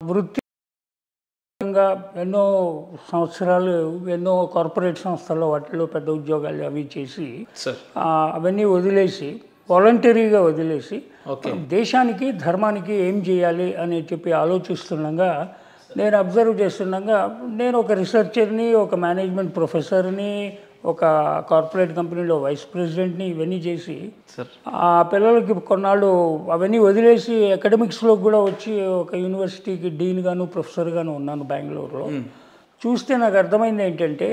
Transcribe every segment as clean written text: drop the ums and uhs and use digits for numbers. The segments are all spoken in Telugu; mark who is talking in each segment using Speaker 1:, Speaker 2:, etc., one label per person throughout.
Speaker 1: వృత్తిగా ఎన్నో సంవత్సరాలు ఎన్నో కార్పొరేట్ సంస్థల్లో వాటిలో పెద్ద ఉద్యోగాలు అవి చేసి అవన్నీ వదిలేసి వాలంటరీగా వదిలేసి దేశానికి ధర్మానికి ఏం చేయాలి అని చెప్పి ఆలోచిస్తుండగా నేను అబ్జర్వ్ చేస్తుండగా నేను ఒక రీసెర్చర్ని, ఒక మేనేజ్మెంట్ ప్రొఫెసర్ని, ఒక కార్పొరేట్ కంపెనీలో వైస్ ప్రెసిడెంట్ని ఇవన్నీ చేసి ఆ పిల్లలకి కొన్నాళ్ళు అవన్నీ వదిలేసి అకాడమిక్స్లోకి కూడా వచ్చి ఒక యూనివర్సిటీకి డీన్గాను ప్రొఫెసర్గాను ఉన్నాను బెంగళూరులో. చూస్తే నాకు అర్థమైంది ఏంటంటే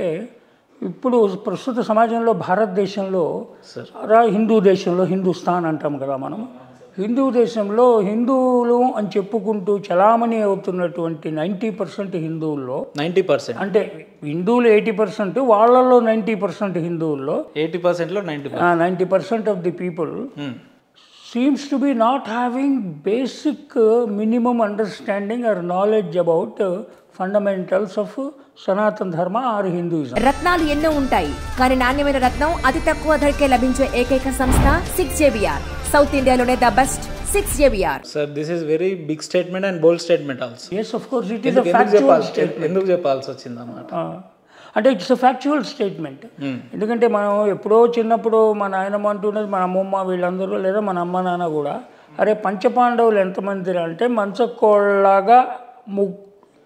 Speaker 1: ఇప్పుడు ప్రస్తుత సమాజంలో భారతదేశంలో హిందూ దేశంలో హిందుస్థాన్ అంటాం కదా మనం, హిందూ దేశంలో హిందువులు అని చెప్పుకుంటూ చలామణి అవుతున్నటువంటి 90% హిందువుల్లో
Speaker 2: 90%
Speaker 1: అంటే హిందువులు 80%, వాళ్ళల్లో 90% హిందువుల్లో
Speaker 2: 80%లో
Speaker 1: 90% of the people seems to be not having basic minimum understanding or knowledge about fundamentals of సనాతన ధర్మ ఆర్ హిందూయిజం.
Speaker 3: రత్నాలు ఎన్నో ఉంటాయి, కానీ నాణ్యమైన రత్నం అతి తక్కువ ధరకే లభించే ఏకైక సంస్థ 6JVR. సౌత్ ఇండియాలోనే the best 6JVR.
Speaker 2: Sir, this is very big statement and bold statement also.
Speaker 1: Yes, of course, it is a factual statement.
Speaker 2: ఎందుకు చెప్పాల్సి వచ్చింది అన్నమాట
Speaker 1: అంటే ఇట్స్ అ ఫ్యాక్చువల్ స్టేట్మెంట్. ఎందుకంటే మనం ఎప్పుడో చిన్నప్పుడు మా నాయనమ్మ అంటున్నది, మన అమ్మమ్మ వీళ్ళందరూ లేదా మన అమ్మ నాన్న కూడా, అరే పంచపాండవులు ఎంతమంది అంటే మంచకోళ్ళలాగా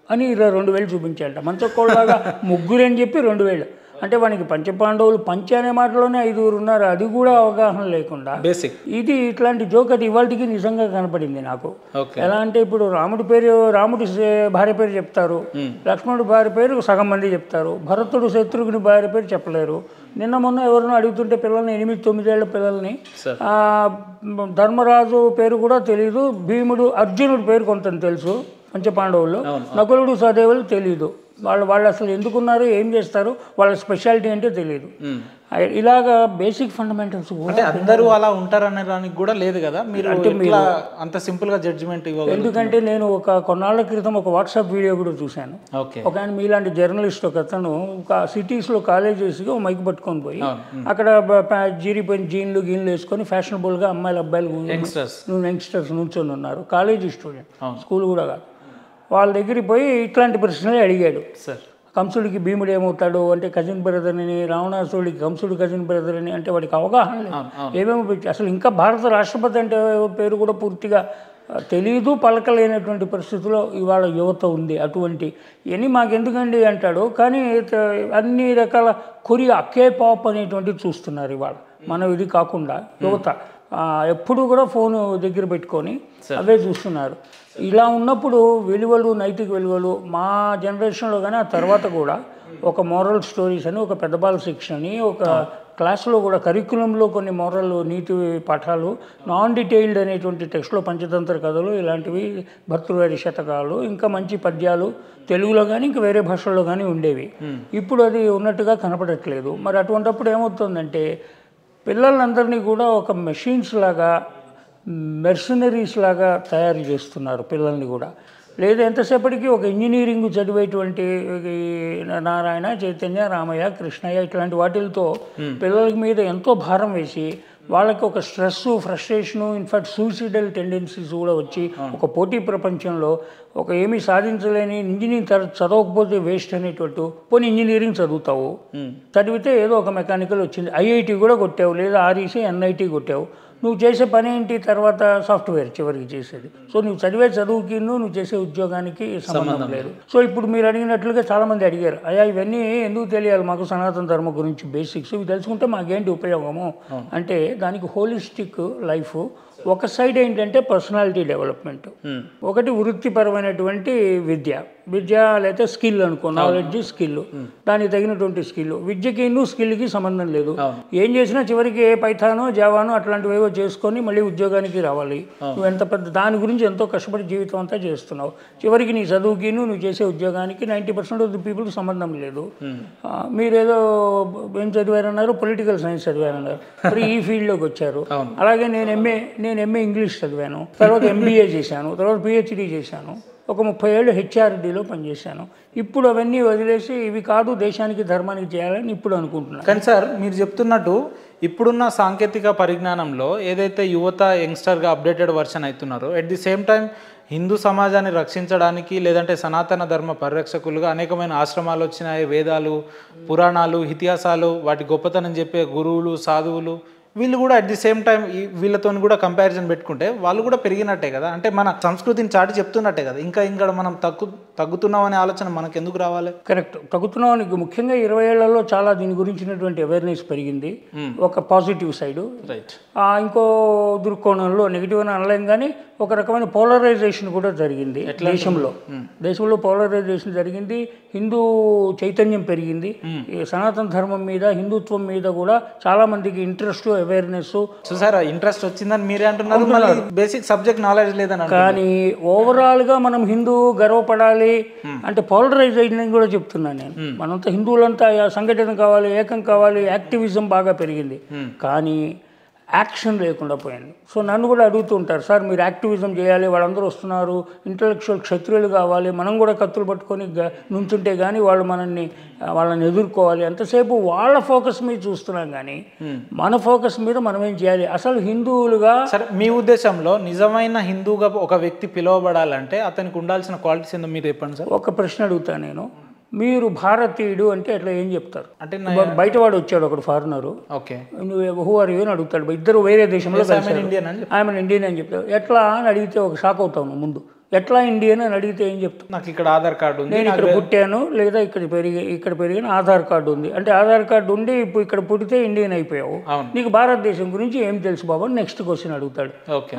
Speaker 1: అని 2000 చూపించాలట. మంచకోళ్ళలాగా ముగ్గురు అని చెప్పి 2000 అంటే వానికి పంచపాండవులు పంచ అనే మాటలోనే 5 ఉన్నారు, అది కూడా అవగాహన లేకుండా
Speaker 2: బేసిక్
Speaker 1: ఇది ఇట్లాంటి జోక్ అది ఇవాళకి నిజంగా కనపడింది నాకు. ఎలా అంటే ఇప్పుడు రాముడి భార్య పేరు చెప్తారు, లక్ష్మణుడి భార్య పేరు సగం మంది చెప్తారు, భరతుడు శత్రుఘ్ని భార్య పేరు చెప్పలేరు. నిన్న మొన్న ఎవరినో అడుగుతుంటే పిల్లల్ని 8-9 ఏళ్ల పిల్లల్ని ధర్మరాజు పేరు కూడా తెలియదు, భీముడు అర్జునుడి పేరు కొంత తెలుసు పంచపాండవుల్లో, నకులుడు సహదేవులు తెలియదు. వాళ్ళు అసలు ఎందుకున్నారు, ఏం చేస్తారు, వాళ్ళ స్పెషాలిటీ అంటే తెలియదు. ఇలాగా బేసిక్ ఫండమెంటల్స్
Speaker 2: అంటే అందరూ అలా ఉంటారనే దానికి కూడా లేదు కదా, మీరు అంత సింపుల్ గా జడ్జిమెంట్ ఇవ్వాలి.
Speaker 1: ఎందుకంటే నేను కొన్నాళ్ళ క్రితం ఒక వాట్సాప్ వీడియో కూడా చూశాను. ఒక ఆయన మీలాంటి జర్నలిస్ట్ ఒక అతను సిటీస్లో కాలేజెస్గా మైక్ పట్టుకొని పోయి అక్కడ జీరిపోయిన జీన్లు వేసుకొని ఫ్యాషనబుల్గా అమ్మాయిలు అబ్బాయిలు యంగ్స్టర్స్ నుంచొని ఉన్నారు, కాలేజీ స్టూడెంట్, స్కూల్ కూడా కాదు. వాళ్ళ దగ్గరికి పోయి ఇట్లాంటి ప్రశ్నలే అడిగాడు. కంసుడికి భీముడు ఏమవుతాడు అంటే కజిన్ బ్రదర్ అని, రావణాసుడికి కంసుడు కజిన్ బ్రదర్ అని, అంటే వాడికి అవగాహన లేదు. ఏమేమో అసలు ఇంకా భారత రాష్ట్రపతి అంటే పేరు కూడా పూర్తిగా తెలీదు, పలకలేనటువంటి పరిస్థితిలో ఇవాళ యువత ఉంది. అటువంటి ఇవన్నీ మాకెందుకండి అంటాడు. కానీ అన్ని రకాల కొరియా K-pop అనేటువంటివి చూస్తున్నారు ఇవాళ. మనం ఇది కాకుండా యువత ఎప్పుడు కూడా ఫోను దగ్గర పెట్టుకొని అవే చూస్తున్నారు. ఇలా ఉన్నప్పుడు విలువలు, నైతిక విలువలు మా జనరేషన్లో కానీ ఆ తర్వాత కూడా ఒక మోరల్ స్టోరీస్ అని, ఒక పెద్దబాల శిక్ష అని, ఒక క్లాసులో కూడా కరికులంలో కొన్ని మోరల్ నీతి పాఠాలు, నాన్ డీటెయిల్డ్ అనేటువంటి టెక్స్ట్లో పంచతంత్ర కథలు ఇలాంటివి, భర్తృహరి శతకాలు, ఇంకా మంచి పద్యాలు తెలుగులో కానీ ఇంకా వేరే భాషల్లో కానీ ఉండేవి. ఇప్పుడు అది ఉన్నట్టుగా కనపడట్లేదు. మరి అటువంటిప్పుడు ఏమవుతుందంటే పిల్లలందరినీ కూడా ఒక మెషిన్స్ లాగా, మెర్సనరీస్ లాగా తయారు చేస్తున్నారు పిల్లల్ని కూడా. లేదా ఎంతసేపటికి ఒక ఇంజనీరింగ్ చదివేటువంటి నారాయణ, చైతన్య, రామయ్య, కృష్ణయ్య ఇట్లాంటి వాటిలతో పిల్లల మీద ఎంతో భారం వేసి వాళ్ళకి ఒక stress, frustration, in fact suicidal tendencies కూడా వచ్చి ఒక పోటీ ప్రపంచంలో ఒక ఏమీ సాధించలేని ఇంజనీరింగ్ చదవకపోతే వేస్ట్ అనేటట్టు, పోనీ ఇంజనీరింగ్ చదువుతావు, చదివితే ఏదో ఒక మెకానికల్ వచ్చింది, ఐఐటి కూడా కొట్టావు, లేదా ఆర్ఈసీ, ఎన్ఐటి కొట్టావు, నువ్వు చేసే పని ఏంటి తర్వాత సాఫ్ట్వేర్ చివరికి చేసేది. సో నువ్వు చదివే చదువుకి నువ్వు చేసే ఉద్యోగానికి సంబంధం లేదు. సో ఇప్పుడు మీరు అడిగినట్లుగా చాలామంది అడిగారు, అయ్యా ఇవన్నీ ఎందుకు తెలియాలి మాకు సనాతన ధర్మం గురించి బేసిక్స్, ఇవి తెలుసుకుంటే మాకేంటి ఉపయోగము అంటే దానికి హోలిస్టిక్ లైఫ్. ఒక సైడ్ ఏంటంటే పర్సనాలిటీ డెవలప్మెంట్, ఒకటి వృత్తిపరమైనటువంటి విద్య లేకపోతే స్కిల్ అనుకో, నాలెడ్జ్ స్కిల్, దానికి తగినటువంటి స్కిల్. విద్యకి స్కిల్కి సంబంధం లేదు, ఏం చేసినా చివరికి ఏ పైథానో జావానో అట్లాంటివేవో చేసుకొని మళ్ళీ ఉద్యోగానికి రావాలి. నువ్వు ఎంత పెద్ద దాని గురించి ఎంతో కష్టపడి జీవితం అంతా చేస్తున్నావు, చివరికి నీ చదువుకి నువ్వు చేసే ఉద్యోగానికి 90% ఆఫ్ ది పీపుల్ సంబంధం లేదు. మీరేదో ఏం చదివారన్నారు, పొలిటికల్ సైన్స్ చదివారన్నారు, మరి ఈ ఫీల్డ్లోకి వచ్చారు. అలాగే నేను ఎంఏ ఇంగ్లీష్ చదివాను, తర్వాత ఎంబీఏ చేశాను, తర్వాత పిహెచ్డీ చేశాను, ఒక 30 ఏళ్ళు హెచ్ఆర్డీలో పనిచేశాను. ఇప్పుడు అవన్నీ వదిలేసి ఇవి కాదు దేశానికి ధర్మానికి చేయాలని ఇప్పుడు అనుకుంటున్నాను.
Speaker 2: కానీ సార్ మీరు చెప్తున్నట్టు ఇప్పుడున్న సాంకేతిక పరిజ్ఞానంలో ఏదైతే యువత యంగ్స్టర్గా అప్డేటెడ్ వర్షన్ అవుతున్నారో, at the same time Hindu సమాజాన్ని రక్షించడానికి లేదంటే సనాతన ధర్మ పరిరక్షకులుగా అనేకమైన ఆశ్రమాలు వచ్చినాయి, వేదాలు, పురాణాలు, ఇతిహాసాలు, వాటి గొప్పతనం చెప్పే గురువులు, సాధువులు, వీళ్ళు కూడా అట్ ది సేమ్ టైం వీళ్ళతో కూడా కంపారిజన్ పెట్టుకుంటే వాళ్ళు కూడా పెరిగినట్టే కదా. అంటే మన సంస్కృతిని చాటి చెప్తున్నట్టే కదా. ఇంకా మనం తగ్గుతున్నాం అనే ఆలోచన మనకు ఎందుకు రావాలి?
Speaker 1: కరెక్ట్, తగ్గుతున్నాం. ముఖ్యంగా 20 ఏళ్లలో చాలా దీని గురించినటువంటి అవేర్నెస్ పెరిగింది, ఒక పాజిటివ్ సైడు.
Speaker 2: రైట్.
Speaker 1: ఇంకో దృక్కోణంలో నెగిటివ్ అని అనలేం, కానీ ఒక రకమైన పోలరైజేషన్ కూడా జరిగింది దేశంలో పోలరైజేషన్ జరిగింది. హిందూ చైతన్యం పెరిగింది. సనాతన ధర్మం మీద, హిందుత్వం మీద కూడా చాలా మందికి ఇంట్రెస్ట్, అవేర్నెస్.
Speaker 2: చూసారా, ఇంట్రెస్ట్ వచ్చిందని మీరే అంటున్నారు, బేసిక్ సబ్జెక్ట్ నాలెడ్జ్ లేదని.
Speaker 1: కానీ ఓవరాల్ గా మనం హిందూ గర్వపడాలి అంటే పోలరైజ్ అయిందని కూడా చెప్తున్నాను నేను. మనంతా హిందువులంతా సంఘటన కావాలి, ఏకం కావాలి, యాక్టివిజం బాగా పెరిగింది, కానీ యాక్షన్ లేకుండా పోయింది. సో నన్ను కూడా అడుగుతూ ఉంటారు, సార్ మీరు యాక్టివిజం చేయాలి, వాళ్ళందరూ వస్తున్నారు, ఇంటలెక్చువల్ క్షత్రియులు కావాలి, మనం కూడా కత్తులు పట్టుకొని నుంచుంటే కానీ వాళ్ళని ఎదుర్కోవాలి. అంతసేపు వాళ్ళ ఫోకస్ మీద చూస్తున్నాం, కానీ మన ఫోకస్ మీద మనం ఏం చేయాలి. అసలు హిందువులుగా
Speaker 2: సరే, మీ ఉద్దేశంలో నిజమైన హిందూగా ఒక వ్యక్తి పిలువబడాలంటే అతనికి ఉండాల్సిన క్వాలిటీస్ ఏందో మీరు చెప్పండి సార్.
Speaker 1: ఒక ప్రశ్న అడుగుతాను నేను, మీరు భారతీయుడు అంటే అట్లా ఏం చెప్తారు? అంటే బయటవాడు వచ్చాడు ఒకడు ఫారినరు,
Speaker 2: ఓకే,
Speaker 1: నువ్వు హూ ఆర్ యూ అని అడుగుతాడు. ఇద్దరు వేరే దేశంలో ఐఎమ్ ఇండియన్ అని చెప్తావు. ఎట్లా అని అడిగితే ఒక షాక్ అవుతావు. ముందు ఎట్లా ఇండియన్ అని అడిగితే ఏం చెప్తావు?
Speaker 2: నాకు ఇక్కడ ఆధార్ కార్డు ఉంది,
Speaker 1: నేను ఇక్కడ పుట్టాను, లేదా ఇక్కడ పెరిగిన ఆధార్ కార్డు ఉంది. అంటే ఆధార్ కార్డు ఉండి ఇప్పుడు ఇక్కడ పుట్టితే ఇండియన్ అయిపోయావు, నీకు భారతదేశం గురించి ఏం తెలుసు బాబు? నెక్స్ట్ క్వశ్చన్ అడుగుతాడు.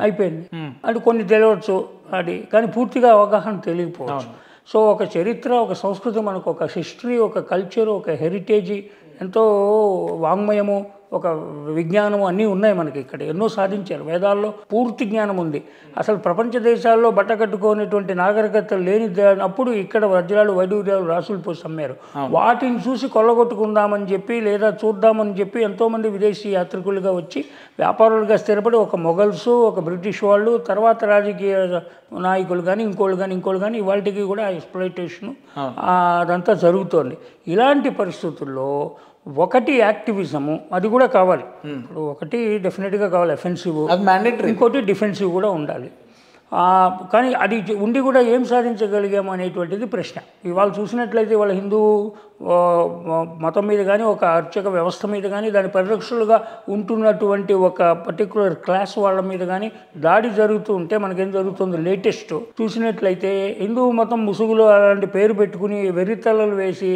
Speaker 1: అయిపోయింది. అంటే కొన్ని తెలియవచ్చు అది, కానీ పూర్తిగా అవగాహన తెలియకపోవచ్చు. సో ఒక చరిత్ర, ఒక సంస్కృతి, మనకు ఒక హిస్టరీ, ఒక కల్చర్, ఒక హెరిటేజ్, ఎంతో వాంగ్మయము, ఒక విజ్ఞానము అన్నీ ఉన్నాయి మనకి. ఇక్కడ ఎన్నో సాధించారు. వేదాల్లో పూర్తి జ్ఞానం ఉంది. అసలు ప్రపంచ దేశాల్లో బట్టకట్టుకునేటువంటి నాగరికత లేని అప్పుడు ఇక్కడ వజ్రాలు, వైడూర్యాలు, రాసులు పోసి అమ్మారు. వాటిని చూసి కొల్లగొట్టుకుందామని చెప్పి, లేదా చూద్దామని చెప్పి ఎంతోమంది విదేశీ యాత్రికులుగా వచ్చి వ్యాపారులుగా స్థిరపడి, ఒక మొఘల్స్, ఒక బ్రిటిష్ వాళ్ళు, తర్వాత రాజకీయ నాయకులు కానీ ఇంకోళ్ళు కానీ ఇవాళకి కూడా ఎక్స్ప్లాయిటేషన్ అదంతా జరుగుతోంది. ఇలాంటి పరిస్థితుల్లో ఒకటి యాక్టివిజము, అది కూడా కావాలి. ఇప్పుడు ఒకటి డెఫినెట్గా కావాలి, అఫెన్సివ్, ఇంకోటి డిఫెన్సివ్ కూడా ఉండాలి. కానీ అది ఉండి కూడా ఏం సాధించగలిగాము అనేటువంటిది ప్రశ్న. ఇవాళ చూసినట్లయితే వాళ్ళ హిందూ మతం మీద కానీ, ఒక అర్చక వ్యవస్థ మీద కానీ, దాని పరిరక్షకులుగా ఉంటున్నటువంటి ఒక పర్టికులర్ క్లాస్ వాళ్ళ మీద కానీ దాడి జరుగుతూ ఉంటే మనకేం జరుగుతుంది? లేటెస్ట్ చూసినట్లయితే హిందూ మతం ముసుగులో అలాంటి పేరు పెట్టుకుని వెర్రితలలు వేసి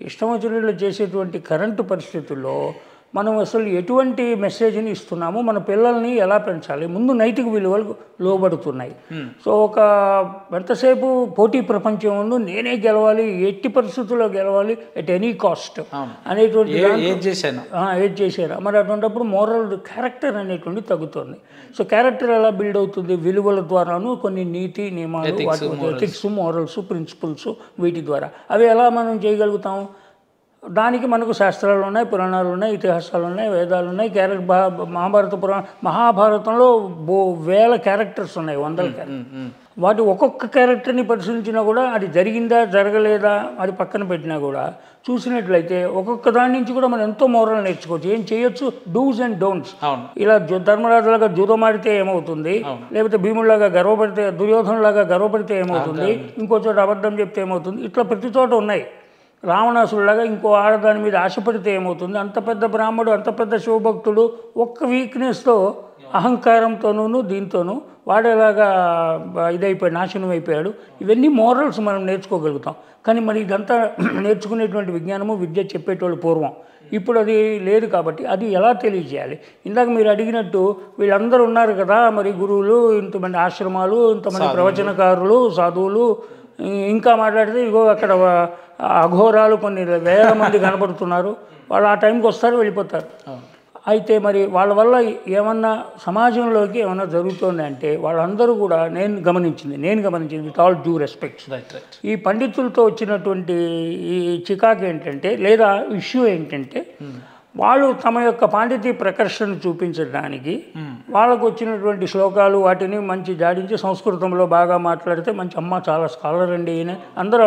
Speaker 1: ఇష్టం వచ్చినట్లు చేసేటువంటి కరెంటు పరిస్థితుల్లో మనం అసలు ఎటువంటి మెసేజ్ని ఇస్తున్నాము, మన పిల్లల్ని ఎలా పెంచాలి? ముందు నైతిక విలువలు లోబడుతున్నాయి. సో ఒక ఎంతసేపు పోటీ ప్రపంచం ఉండు, నేనే గెలవాలి, ఎట్టి పరిస్థితుల్లో గెలవాలి, ఎట్ ఎనీ కాస్ట్ అనేటువంటి ఏది చేశారు. మరి అటువంటిప్పుడు మోరల్ క్యారెక్టర్ అనేటువంటి తగ్గుతుంది. సో క్యారెక్టర్ ఎలా బిల్డ్ అవుతుంది? విలువల ద్వారాను, కొన్ని నీతి నియమాలు, ఎథిక్స్, మోరల్స్, ప్రిన్సిపల్స్, వీటి ద్వారా. అవి ఎలా మనం చేయగలుగుతాం? దానికి మనకు శాస్త్రాలు ఉన్నాయి, పురాణాలు ఉన్నాయి, ఇతిహాసాలు ఉన్నాయి, వేదాలు ఉన్నాయి. మహాభారతంలో వేల క్యారెక్టర్స్ ఉన్నాయి, వందల క్యారెక్టర్. వాటి ఒక్కొక్క క్యారెక్టర్ని పరిశీలించినా కూడా అది జరిగిందా జరగలేదా అది పక్కన పెట్టినా కూడా చూసినట్లయితే ఒక్కొక్క దాని నుంచి కూడా మనం ఎంతో మోరల్ నేర్చుకోవచ్చు. ఏం చేయొచ్చు? Dos and don'ts. ఇలా ధర్మరాజులాగా జూదమాడితే ఏమవుతుంది, లేకపోతే భీముడిలాగా గర్వపడితే, దుర్యోధనులాగా గర్వపడితే ఏమవుతుంది, ఇంకో చోట అబద్ధం చెప్తే ఏమవుతుంది, ఇట్లా ప్రతి చోట ఉన్నాయి. రావణాసురులాగా ఇంకో ఆడదాని మీద ఆశపడితే ఏమవుతుంది? అంత పెద్ద బ్రాహ్మడు, అంత పెద్ద శివభక్తుడు ఒక్క వీక్నెస్తో, అహంకారంతోనూ దీంతోనూ వాడేలాగా ఇదైపోయాడు, నాశనం అయిపోయాడు. ఇవన్నీ మోరల్స్ మనం నేర్చుకోగలుగుతాం. కానీ మరి ఇదంతా నేర్చుకునేటువంటి విజ్ఞానము, విద్య చెప్పేటోళ్ళు పూర్వం. ఇప్పుడు అది లేదు. కాబట్టి అది ఎలా తెలియజేయాలి? ఇందాక మీరు అడిగినట్టు వీళ్ళందరూ ఉన్నారు కదా, మరి గురువులు, ఇంతమంది ఆశ్రమాలు, ఇంతమంది ప్రవచనకారులు, సాధువులు, ఇంకా మాట్లాడితే ఇగో అక్కడ అఘోరాలు కొన్ని వేల మంది కనపడుతున్నారు. వాళ్ళు ఆ టైంకి వస్తారు, వెళ్ళిపోతారు. అయితే మరి వాళ్ళ వల్ల ఏమన్నా సమాజంలోకి ఏమన్నా జరుగుతుంది అంటే వాళ్ళందరూ కూడా నేను గమనించింది విత్ ఆల్ డ్యూ రెస్పెక్ట్స్, ఈ పండితులతో వచ్చినటువంటి ఈ చికాకు ఏంటంటే, లేదా ఇష్యూ ఏంటంటే, వాళ్ళు తమ యొక్క పాండిత్య ప్రకర్షణ చూపించడానికి వాళ్ళకు వచ్చినటువంటి శ్లోకాలు వాటిని మంచి జాడించి సంస్కృతంలో బాగా మాట్లాడితే మంచి అమ్మ చాలా స్కాలర్ అండి అని అందరూ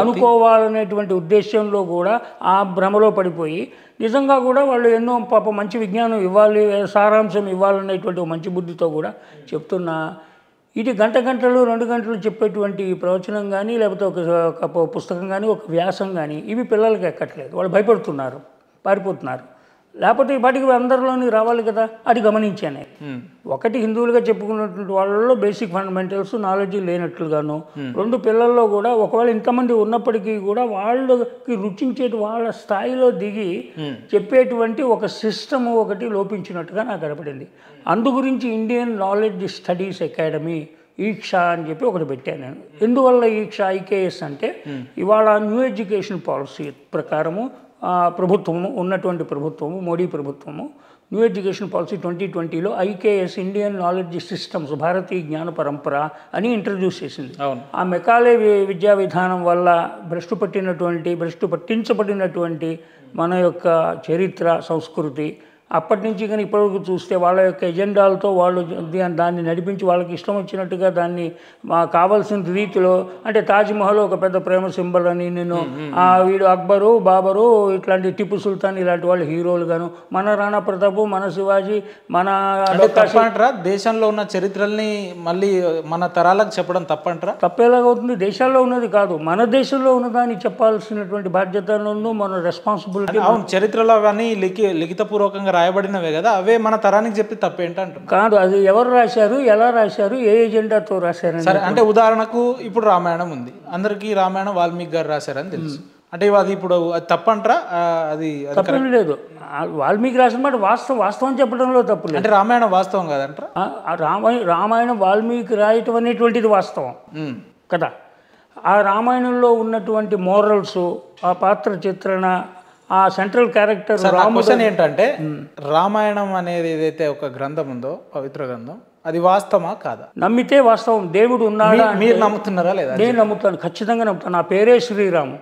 Speaker 1: అనుకోవాలనేటువంటి ఉద్దేశంలో కూడా ఆ భ్రమలో పడిపోయి నిజంగా కూడా వాళ్ళు ఎన్నో మంచి విజ్ఞానం ఇవ్వాలి, సారాంశం ఇవ్వాలనేటువంటి మంచి బుద్ధితో కూడా చెప్తున్నా ఇది గంటలు 2 గంటలు చెప్పేటువంటి ప్రవచనం కానీ లేకపోతే ఒక పుస్తకం కానీ ఒక వ్యాసం కానీ ఇవి పిల్లలకి ఎక్కట్లేదు. వాళ్ళు భయపడుతున్నారు, పారిపోతున్నారు. లేకపోతే వాటికి అందరిలోని రావాలి కదా, అది గమనించాను. ఒకటి హిందువులుగా చెప్పుకున్నటువంటి వాళ్ళలో బేసిక్ ఫండమెంటల్స్ నాలెడ్జ్ లేనట్లుగాను, 2 పిల్లల్లో కూడా ఒకవేళ ఇంతమంది ఉన్నప్పటికీ కూడా వాళ్ళకి రుచించేటి వాళ్ళ స్థాయిలో దిగి చెప్పేటువంటి ఒక సిస్టమ్ ఒకటి లోపించినట్టుగా నాకు కనపడింది. అందు గురించి ఇండియన్ నాలెడ్జ్ స్టడీస్ అకాడమీ ఈక్షా అని చెప్పి ఒకటి పెట్టాను నేను. ఎందువల్ల ఈక్షా ఐకేఎస్ అంటే ఇవాళ న్యూ ఎడ్యుకేషన్ పాలసీ ప్రకారము ప్రభుత్వము ఉన్నటువంటి ప్రభుత్వము మోడీ ప్రభుత్వము న్యూ ఎడ్యుకేషన్ పాలసీ 2020లో ఐకేఎస్ ఇండియన్ నాలెడ్జ్ సిస్టమ్స్ భారతీయ జ్ఞాన పరంపర అని ఇంట్రడ్యూస్ చేసింది. ఆ మెకాలే విద్యా విధానం వల్ల భ్రష్టు పట్టించబడినటువంటి మన యొక్క చరిత్ర సంస్కృతి అప్పటి నుంచి కానీ ఇప్పటివరకు చూస్తే వాళ్ళ యొక్క ఎజెండాలతో వాళ్ళు దాన్ని నడిపించి వాళ్ళకి ఇష్టం వచ్చినట్టుగా దాన్ని కావాల్సిన రీతిలో, అంటే తాజ్మహల్ ఒక పెద్ద ప్రేమ సింబల్ అని నేను వీడు అక్బరు బాబరు ఇట్లాంటి టిప్పు సుల్తాన్ ఇలాంటి వాళ్ళు హీరోలు గాను, మన రాణా ప్రతాపు మన శివాజీ మన
Speaker 2: దేశంలో ఉన్న చరిత్రల్ని మళ్ళీ మన తరాలకు చెప్పడం తప్పంటారా?
Speaker 1: తప్పేలాగవుతుంది. దేశాల్లో ఉన్నది కాదు, మన దేశంలో ఉన్నదాన్ని చెప్పాల్సినటువంటి బాధ్యతలను మన రెస్పాన్సిబిలిటీ.
Speaker 2: అవును, చరిత్రలో అవన్నీ లిఖితపూర్వకంగా రాయబడినవే కదా, అవే మన తరానికి చెప్పి తప్పేంటంటారు?
Speaker 1: కాదు, అది ఎవరు రాశారు, ఎలా రాశారు, ఏ ఎజెండాతో రాశారు.
Speaker 2: సరే, అంటే ఉదాహరణకు ఇప్పుడు రామాయణం ఉంది, అందరికీ రామాయణం వాల్మీకి గారు రాశారని తెలుసు, అంటే అది ఇప్పుడు అది తప్పంటారా? అది
Speaker 1: తప్పేం లేదు, వాల్మీకి రాసిన మాట వాస్తవం చెప్పడంలో తప్పు లేదు.
Speaker 2: అంటే రామాయణం వాస్తవం కాదంటారా?
Speaker 1: రామాయణం వాల్మీకి రాయటం అనేటువంటిది వాస్తవం కదా. ఆ రామాయణంలో ఉన్నటువంటి మోరల్స్, ఆ పాత్ర చిత్రణ, ఆ సెంట్రల్ క్యారెక్టర్.
Speaker 2: క్వశ్చన్ ఏంటంటే, రామాయణం అనేది ఏదైతే ఒక గ్రంథం ఉందో, పవిత్ర గ్రంథం, అది వాస్తవమా కాదా?
Speaker 1: నమ్మితే వాస్తవం. దేవుడు ఉన్నాడా?
Speaker 2: మీరు నమ్ముతున్నారా లేదా?
Speaker 1: నేను నమ్ముతాను, ఖచ్చితంగా నమ్ముతాను. నా పేరే శ్రీరాము.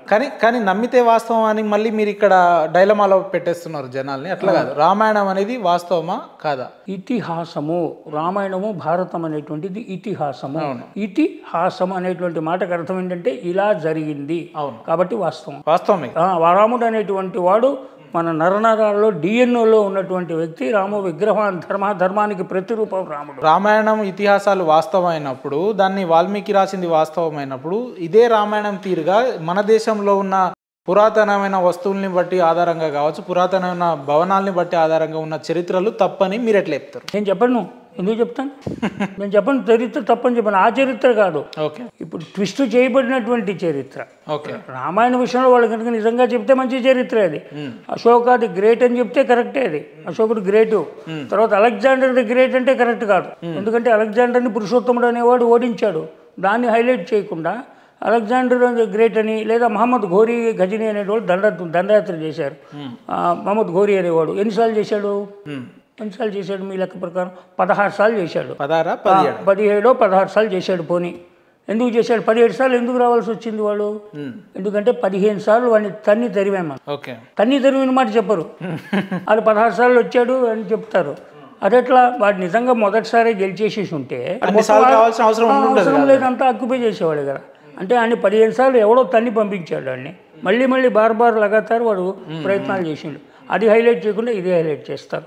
Speaker 2: కానీ నమ్మితే వాస్తవం అని మళ్ళీ మీరు ఇక్కడ డైలమాలో పెట్టేస్తున్నారు జనాల్ని. అట్లా కాదు, రామాయణం అనేది వాస్తవమా కాదా?
Speaker 1: ఇతిహాసము, రామాయణము భారతం అనేటువంటిది ఇతిహాసము. ఇతిహాసం అనేటువంటి మాటకు అర్థం ఏంటంటే ఇలా జరిగింది కాబట్టి వాస్తవమే. రాముడు అనేటువంటి వాడు మన నరనరాల్లో డిఎన్ఓలో ఉన్నటువంటి వ్యక్తి. రామ విగ్రహం ధర్మానికి ప్రతిరూపం రాముడు.
Speaker 2: రామాయణం ఇతిహాసాలు వాస్తవమైనప్పుడు, దాన్ని వాల్మీకి రాసింది వాస్తవమైనప్పుడు, ఇదే రామాయణం తీరుగా మన దేశంలో ఉన్న పురాతనమైన వస్తువుల్ని బట్టి ఆధారంగా కావచ్చు, పురాతనమైన భవనాల్ని బట్టి ఆధారంగా ఉన్న చరిత్రలు తప్పని మీరు ఎట్లా చెప్తారు?
Speaker 1: నేను చెప్పను. ఎందుకు చెప్తాను? నేను చెప్పను చరిత్ర తప్పని చెప్పాను. ఆ చరిత్ర కాదు, ఇప్పుడు ట్విస్ట్ చేయబడినటువంటి చరిత్ర. రామాయణ విషయంలో వాళ్ళు కనుక నిజంగా చెప్తే మంచి చరిత్ర అది. అశోకాది గ్రేట్ అని చెప్తే కరెక్టే, అది అశోకుడు గ్రేటు. తర్వాత అలెగ్జాండర్ ది గ్రేట్ అంటే కరెక్ట్ కాదు, ఎందుకంటే అలెగ్జాండర్ని పురుషోత్తముడు అనేవాడు ఓడించాడు. దాన్ని హైలైట్ చేయకుండా అలెగ్జాండర్ గ్రేట్ అని, లేదా మహమ్మద్ ఘోరీ గజనీ అనేవాడు దండయాత్ర చేశారు. మహమ్మద్ ఘోరీ అనేవాడు ఎన్నిసార్లు చేశాడు మీ లెక్క ప్రకారం? 16 సార్లు చేశాడు. 17 సార్లు చేశాడు. పోనీ ఎందుకు చేశాడు? 17 సార్లు ఎందుకు రావాల్సి వచ్చింది వాడు? ఎందుకంటే 15 సార్లు వాడిని తరివేమా. తరిమిన మాట చెప్పరు, వాళ్ళు 16 సార్లు వచ్చాడు అని చెప్తారు. అదెట్లా? వాడు నిజంగా మొదటిసారి గెలిచేసేసి ఉంటే అవసరం లేదంతా అక్యుపై చేసేవాడు కదా. అంటే ఆయన 15 సార్లు ఎవడో పంపించాడు వాడిని. మళ్ళీ బార్ లగాతారు వాడు ప్రయత్నాలు చేసిండు. అది హైలైట్ చేయకుండా ఇదే హైలైట్ చేస్తారు.